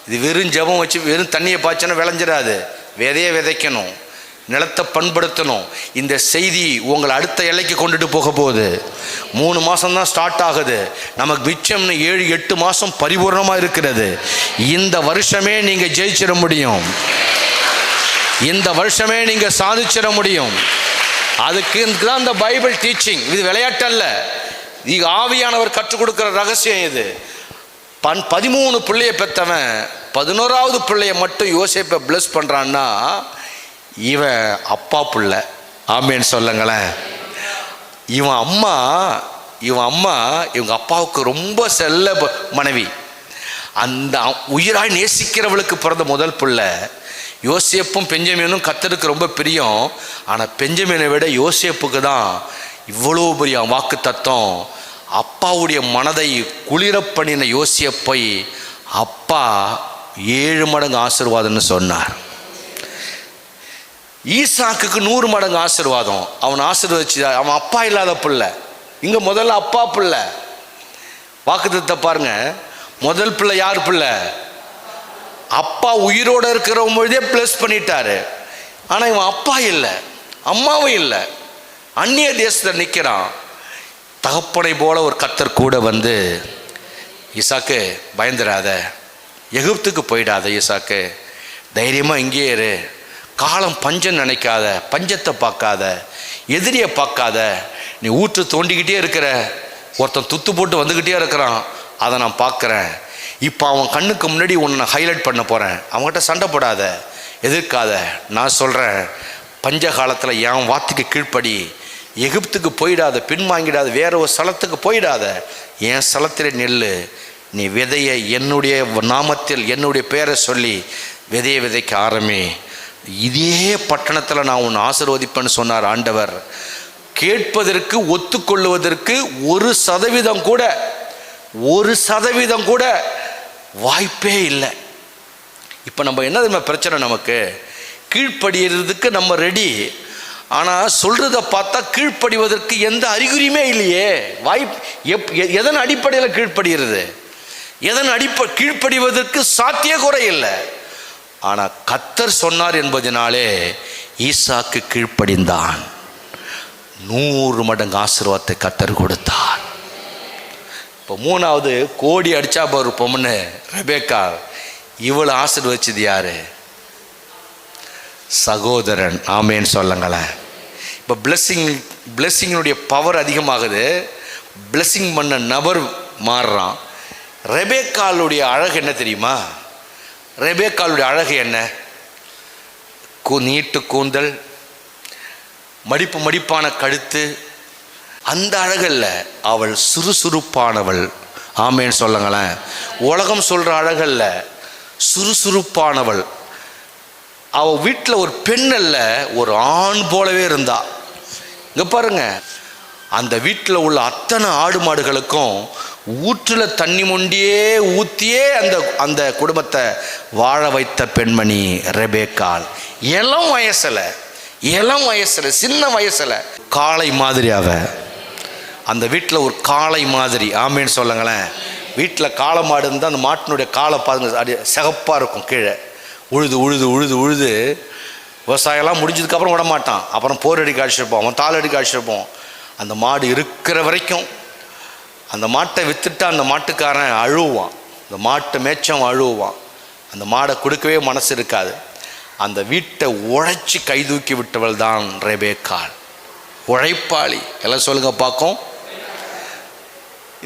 இது வெறும் ஜெபம் வச்சு வெறும் தண்ணியை பாய்ச்சினா விளைஞ்சிடாது. விதையை விதைக்கணும், நிலத்தை பண்படுத்தணும். இந்த செய்தி உங்களை அடுத்த எல்லைக்கு கொண்டுட்டு போக போகுது. 3 மாதம் தான் ஸ்டார்ட் ஆகுது, நமக்கு மிச்சம்னு 7-8 மாதம் பரிபூர்ணமாக இருக்கிறது. இந்த வருஷமே நீங்கள் ஜெயிச்சிட முடியும், இந்த வருஷமே நீங்கள் சாதிச்சிட முடியும். அதுக்கு தான் இந்த பைபிள் டீச்சிங். இது விளையாட்டல்ல, இது ஆவியானவர் கற்றுக் கொடுக்குற ரகசியம். இது 13 பிள்ளையை பெற்றவன் 11வது பிள்ளையை மட்டும் யோசேப்பை பிளஸ் பண்ணுறான்னா இவன் அப்பா பிள்ளை. ஆமேன்னு சொல்லுங்களேன். இவன் அம்மா இவங்க அப்பாவுக்கு ரொம்ப செல்ல மனைவி. அந்த உயிராய் நேசிக்கிறவளுக்கு பிறந்த முதல் பிள்ளை. யோசேப்பும் பெஞ்சமீனும் கர்த்தருக்கு ரொம்ப பிரியம். ஆனால் பெஞ்சமீனை விட யோசேப்புக்கு தான் இவ்வளோ பெரிய வாக்கு தத்தம். அப்பாவுடைய மனதை குளிர பண்ணின யோசேப்பை அப்பா 7 மடங்கு ஆசீர்வாதம்னு சொன்னார். ஈசாக்குக்கு 100 மடங்கு ஆசீர்வாதம். அவன் ஆசீர்வதிச்சு, அவன் அப்பா இல்லாத பிள்ளை. இங்கே முதல்ல அப்பா பிள்ளை. வாக்குத்தத்தத்தை பாருங்க, முதல் பிள்ளை யார் பிள்ளை? அப்பா உயிரோடு இருக்கிற பொழுதே ப்ளஸ் பண்ணிட்டாரு. ஆனால் இவன் அப்பா இல்லை, அம்மாவும் இல்லை, அந்நிய தேசத்தில் நிற்கிறான். தகப்பனை போல ஒரு கர்த்தர் கூட வந்து, ஈசாக்கு பயந்துடாத, எகிப்துக்கு போயிடாத, ஈசாக்கு தைரியமாக இங்கேயே இரு, காலம் பஞ்சம் நினைக்காத, பஞ்சத்தை பார்க்காத, எதிரியை பார்க்காத, நீ ஊற்று தோண்டிக்கிட்டே இருக்கிற, ஒருத்தன் துத்து போட்டு வந்துக்கிட்டே இருக்கிறான், அதை நான் பார்க்குறேன். இப்போ அவன் கண்ணுக்கு முன்னாடி உன்னை நான் ஹைலைட் பண்ண போகிறேன். அவங்ககிட்ட சண்டை போடாத, எதிர்க்காத. நான் சொல்கிறேன், பஞ்ச காலத்தில் என் வார்த்தைக்கு கீழ்ப்படி, எகிப்துக்கு போயிடாத, பின்வாங்கிடாத, வேற ஒரு ஸ்தலத்துக்கு போயிடாத, என் ஸ்தலத்தில் நெல். நீ விதையை என்னுடைய நாமத்தில் என்னுடைய பேரை சொல்லி விதையை விதைக்க ஆரம்பி. இதே பட்டணத்தில் நான் உன்னை ஆசீர்வதிப்பேன்னு சொன்னார் ஆண்டவர். கேட்பதற்கு ஒத்துக்கொள்ளுவதற்கு 1% கூட வாய்ப்பே இல்லை. இப்போ நம்ம என்ன பிரச்சனை, நமக்கு கீழ்ப்படிகிறதுக்கு நம்ம ரெடி, ஆனால் சொல்கிறத பார்த்தா கீழ்ப்படிவதற்கு எந்த அறிகுறியுமே இல்லையே. எதன் அடிப்படையில் கீழ்ப்படுகிறது? கீழ்ப்படிவதற்கு சாத்திய குறை இல்லை. ஆனால் கர்த்தர் சொன்னார் என்பதனாலே ஈசாக்கு கீழ்ப்படிந்தான். 100 மடங்கு ஆசீர்வாதத்தை கர்த்தர் கொடுத்தார். இப்போ 3வது கோடி அடிச்சா ஒரு பொண்ணு ரெபேக்கா. இவளை ஆசீர்வதிச்சது யாரு? சகோதரன். ஆமேன்னு சொல்லுங்களேன். இப்போ பிளெஸ்ஸிங்கினுடைய பவர் அதிகமாகுது. பிளெஸ்ஸிங் பண்ண நபர் மாறுறான். ரெபேக்காளுடைய அழகு என்ன தெரியுமா? ரெபேக்காளுடைய அழகு என்ன? நீட்டு கூந்தல், மடிப்பான கழுத்து, அந்த அழகல்ல, அவள் சுறுசுறுப்பானவள். ஆமேன்னு சொல்லுங்களேன். உலகம் சொல்கிற அழகல்ல, சுறுசுறுப்பானவள். அவள் வீட்டில் ஒரு பெண் அல்ல, ஒரு ஆண் போலவே இருந்தா. இங்கே பாருங்க, அந்த வீட்டில் உள்ள அத்தனை ஆடு மாடுகளுக்கும் ஊற்றில் தண்ணி மொண்டியே ஊற்றியே அந்த குடும்பத்தை வாழ வைத்த பெண்மணி ரெபேக்காள். இளம் வயசில் சின்ன வயசில் காளை மாதிரி அந்த வீட்டில் ஒரு காளை மாதிரி. ஆமேன்னு சொல்லுங்களேன். வீட்டில் காளை மாடு இருந்தால் அந்த மாட்டினுடைய காலை பாருங்க, சிகப்பாக இருக்கும், கீழே உழுது உழுது உழுது உழுது விவசாயம்லாம் முடிஞ்சதுக்கப்புறம் விட மாட்டான். அப்புறம் போர் அடிக்க அடிச்சிருப்போம், அவன் தாள் அடிக்க அடிச்சிருப்போம். அந்த மாடு இருக்கிற வரைக்கும் அந்த மாட்டை விற்றுட்டு அந்த மாட்டுக்காரன் அழுவான், அந்த மாட்டை மேய்ச்சவன் அழுவான். அந்த மாடை கொடுக்கவே மனசு இருக்காது. அந்த வீட்டை உழைச்சி கை தூக்கி விட்டவள் தான் ரெபேக்காள். உழைப்பாளி. எல்லாம் சொல்லுங்க பார்க்கும்.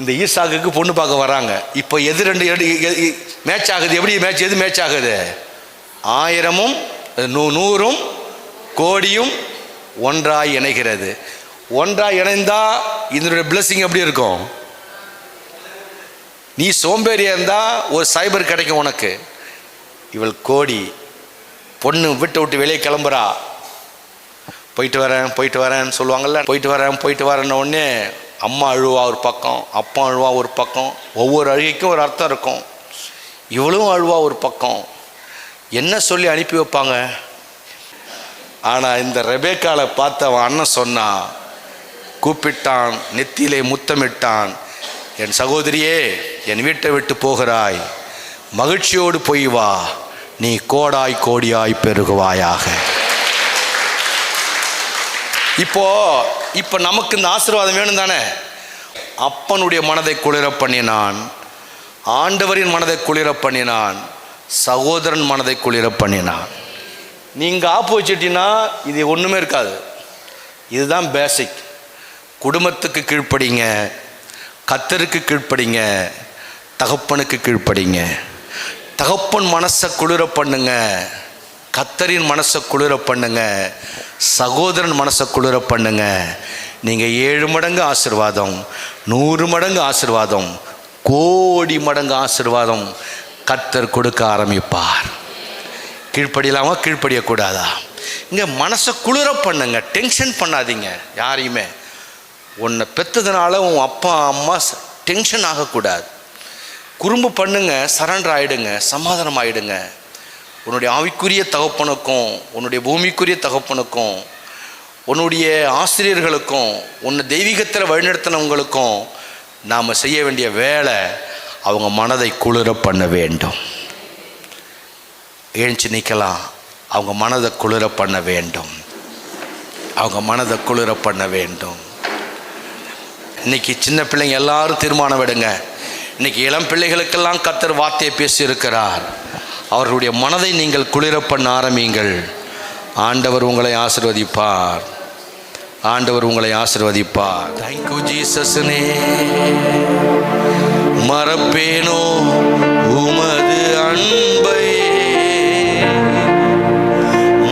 இந்த ஈசாக்குக்கு பொண்ணு பார்க்க வராங்க. இப்போ எது ரெண்டு மேட்ச் ஆகுது? எப்படி மேட்ச்? எது மேட்ச் ஆகுது? 1000ம் 100ம் கோடியும் ஒன்றாய் இணைகிறது. ஒன்றாய் இணைந்தா இதனுடைய பிளஸிங் எப்படி இருக்கும்? நீ சோம்பேறியா இருந்தா ஒரு சைபர் கிடைக்கும் உனக்கு. இவள் கோடி. பொண்ணு விட்டு விட்டு வெளியே கிளம்புறா. போயிட்டு வரேன்னு சொல்லுவாங்கல்ல. போயிட்டு வரேன்ன உடனே அம்மா அழுவா ஒரு பக்கம், அப்பா அழுவா ஒரு பக்கம். ஒவ்வொரு அழுகைக்கும் ஒரு அர்த்தம் இருக்கும். இவளும் அழுவா ஒரு பக்கம். என்ன சொல்லி அனுப்பி வைப்பாங்க? ஆனால் இந்த ரெபேக்காலை பார்த்து அவன் அண்ணன் சொன்னான், கூப்பிட்டான், நெத்தியிலே முத்தமிட்டான். என் சகோதரியே, என் வீட்டை விட்டு போகிறாய், மகிழ்ச்சியோடு போய் வா, நீ கோடாய் கோடியாய் பெருகுவாயாக. இப்போ நமக்கு இந்த ஆசீர்வாதம் வேணும் தானே? அப்பனுடைய மனதை குளிர பண்ணினான், ஆண்டவரின் மனதை குளிர பண்ணினான், சகோதரன் மனதை குளிர பண்ணினான். நீங்கள் ஆப்பு வச்சுட்டீங்கன்னா இது ஒன்றுமே இருக்காது. இதுதான் பேசிக். குடும்பத்துக்கு கீழ்ப்படிங்க, கர்த்தருக்கு கீழ்ப்படிங்க, தகப்பனுக்கு கீழ்ப்படிங்க. தகப்பன் மனசை குளிர பண்ணுங்க, கர்த்தரின் மனசை குளிர பண்ணுங்க, சகோதரன் மனசை குளிர பண்ணுங்க. நீங்கள் 7 மடங்கு ஆசீர்வாதம், 100 மடங்கு ஆசீர்வாதம், கோடி மடங்கு ஆசீர்வாதம் கர்த்தர் கொடுக்க ஆரம்பிப்பார். கீழ்ப்படியலாமா? கீழ்ப்படியக்கூடாதா? இங்கே மனசை குளிர பண்ணுங்க. டென்ஷன் பண்ணாதீங்க யாரையுமே. உன்னை பெற்றதுனால உன் அப்பா அம்மா டென்ஷன் ஆகக்கூடாது. குறும்பு பண்ணுங்க, சரண்டர் ஆகிடுங்க, சமாதானம் ஆகிடுங்க. உன்னுடைய ஆவிக்குரிய தகப்பனுக்கும், உன்னுடைய பூமிக்குரிய தகப்பனுக்கும், உன்னுடைய ஆசிரியர்களுக்கும், உன்னை தெய்வீகத்தில் வழிநடத்தினவங்களுக்கும் நாம் செய்ய வேண்டிய வேலை, அவங்க மனதை குளிர பண்ண வேண்டும். எழுச்சி நிற்கலாம். அவங்க மனதை குளிர பண்ண வேண்டும், அவங்க மனதை குளிர பண்ண வேண்டும். இன்னைக்கு சின்ன பிள்ளைங்க எல்லாரும் தீர்மானம் விடுங்க. இன்னைக்கு இளம் பிள்ளைகளுக்கெல்லாம் கர்த்தர் வார்த்தையை பேசியிருக்கிறார். அவர்களுடைய மனதை நீங்கள் குளிர பண்ண ஆரம்பியுங்கள். ஆண்டவர் உங்களை ஆசீர்வதிப்பார். ஆண்டவர் உங்களை ஆசீர்வதிப்பார். தேங்க்யூ ஜீசஸ்னே. மறப்பேனோ உமது அன்பை,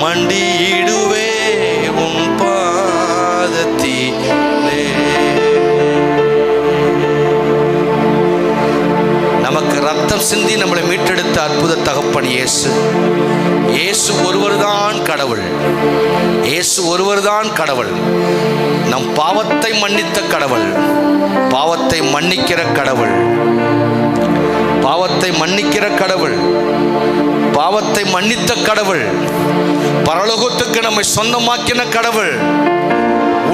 மண்டியிடுவே உன் பாதத்திலே. நமக்கு ரத்தம் சிந்தி நம்மளை மீட்டெடுத்த அற்புத தகப்பன் இயேசு. இயேசு ஒருவர்தான் கடவுள். இயேசு ஒருவர்தான் கடவுள். நம் பாவத்தை மன்னித்த கடவுள், பாவத்தை மன்னிக்கிற கடவுள், பாவத்தை மன்னிக்கிற கடவுள், பாவத்தை மன்னித்த கடவுள், பரலோகத்துக்கு நம்மை சொந்தமாக்கின கடவுள்.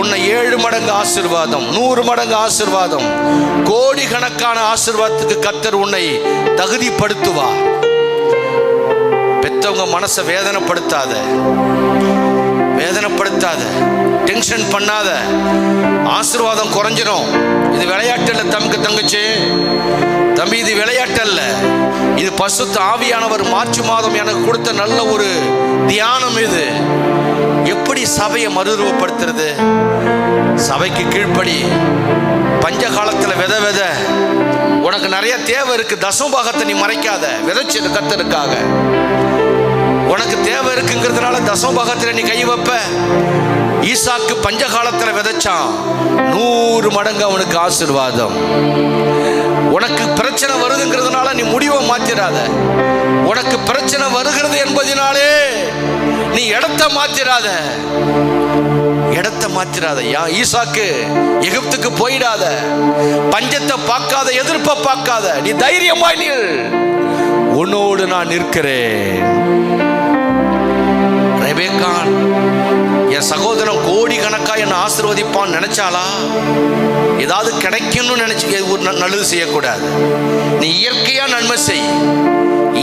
உன்னை 7 மடங்கு ஆசீர்வாதம், 100 மடங்கு ஆசீர்வாதம், கோடி கணக்கான ஆசீர்வாதத்துக்கு கர்த்தர் உன்னை தகுதிப்படுத்துவார். பெற்றவங்க மனசை வேதனைப்படுத்தாத, வேதனைப்படுத்தாத, டென்ஷன் பண்ணாத. ஆசீர்வாதம் குறைஞ்சிடும். இது விளையாட்டு இல்லை தங்கச்சி, தம்பி, இது விளையாட்டு அல்ல. இது பரிசுத்த ஆவியானவர் மார்ச் மாதம் எனக்கு கொடுத்த நல்ல ஒரு தியானம். இது எப்படி சபையை மறுரூபப்படுத்துறது? சபைக்கு கீழ்ப்படி. பஞ்ச காலத்தில் வித உனக்கு நிறைய தேவை இருக்கு. தசமபாகத்தை நீ மறைக்காத. விதைச்சது கர்த்தருக்காக. உனக்கு தேவை இருக்குங்கிறதுனால தசமபாகத்தில் நீ கை வைப்ப. ஈசாக்கு பஞ்ச காலத்தில் விதைச்சான், 100 மடங்கு அவனுக்கு ஆசீர்வாதம். உனக்கு பிரச்சனை வருதுங்கிறதுனால நீ முடிவை மாத்திராத. உனக்கு பிரச்சனை வருகிறது என்பதனாலே நீ இடத்தை மாத்திராத, இடத்தை மாத்திராத. ஈசாக்கு எகிப்துக்கு போயிடாத. பஞ்சத்தை பார்க்காத, எதிர்ப்பை பார்க்காத. நீ தைரியமாய் நில். உன்னோடு நான் நிற்கிறேன். ரெபேக்காள் என் சகோதரன் கோடி கணக்கா என்னை ஆசீர்வதிப்பான்னு நினைச்சாளா? ஏதாவது கிடைக்கணும்னு நினைச்சு ஒரு நல்லது செய்யக்கூடாது. நீ இயற்கையா நன்மை செய்,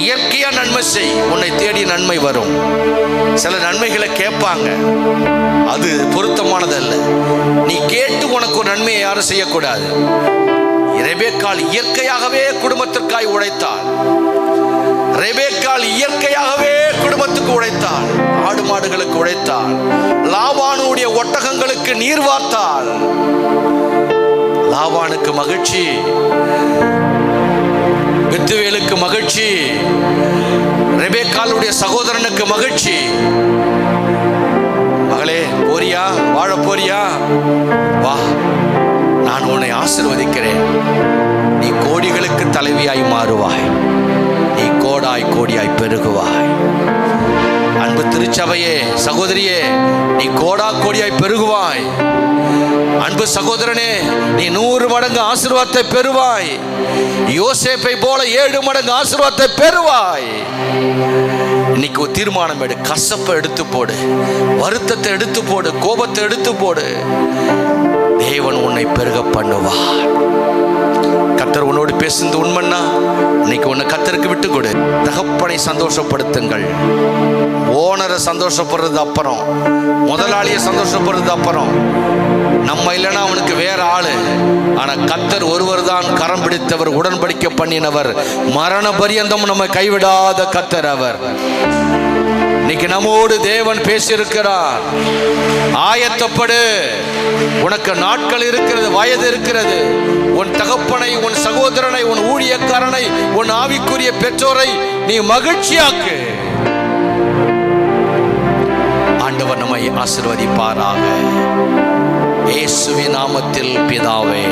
இயற்கையா நன்மை செய். உன்னை தேடி தேடி நன்மை வரும். சில நன்மைகளை கேட்பாங்க, அது பொருத்தமானதல்ல. நீ கேட்டு உனக்கு ஒரு நன்மையை யாரும் செய்யக்கூடாது. ரெபெக்காள் இயற்கையாகவே குடும்பத்திற்காய் உழைத்தாள். ரெபெக்காள் இயற்கையாகவே குடும்பத்துக்கு உழைத்தாள். ஆடு மாடுகளுக்கு உழைத்தாள். லாபானுடைய ஒட்டகங்களுக்கு நீர் வார்த்தாள். லாபானுக்கு மகிழ்ச்சி, பெத்துவேலுக்கு மகிழ்ச்சி, ரெபெக்காளுடைய சகோதரனுக்கு மகிழ்ச்சி. மகளே, போறியா? வாழ போறியா? வா, நான் உன்னை ஆசீர்வதிக்கிறேன். நீ கோடிகளுக்கு தலைவியாய் மாறுவாய். நீ கோடாய் கோடியாய் பெருகுவாய். அன்பு திருச்சபையே, சகோதரியே, நீ கோடா கோடியாய் பெருகுவாய். அன்பு சகோதரனே, நீ 100 மடங்கு ஆசீர்வாதத்தை பெறுவாய். யோசேப்பை போல 7 மடங்கு ஆசீர்வாதத்தை பெறுவாய். இன்னைக்கு ஒரு தீர்மானம் எடு. கசப்பை எடுத்து போடு, வருத்தத்தை எடுத்து போடு, கோபத்தை எடுத்து போடு. தேவன் உன்னை பெருக பண்ணுவார். கர்த்தர் உன்னோடு பேசுறது உண்மைன்னா இன்னைக்கு உன்னை கர்த்தருக்கு விட்டு கொடு. தகப்பனை சந்தோஷப்படுத்துங்கள். ஓனரை சந்தோஷப்படுறது அப்புறம், முதலாளியை சந்தோஷப்படுறது அப்புறம். நம்ம இல்லைன்னா அவனுக்கு வேற ஆளு. ஆனா கர்த்தர் ஒருவர் தான் கரம் பிடித்தவர், உடன்படிக்கை பண்ணினவர், மரண பரியந்தம் நம்ம கைவிடாத கர்த்தர் அவர். இன்னைக்கு நம்மோடு தேவன் பேசியிருக்கிறார். ஆயத்தப்படு. உனக்கு நாட்கள் இருக்கிறது, வயது இருக்கிறது. உன் தகப்பனை, உன் சகோதரனை, உன் ஊழியக்காரனை, உன் ஆவிக்குரிய பெற்றோரை நீ மகிழ்ச்சியாக்கு. ஆண்டவர் நம்மை ஆசீர்வதிப்பாராக. இயேசுவின் நாமத்தில் பிதாவே.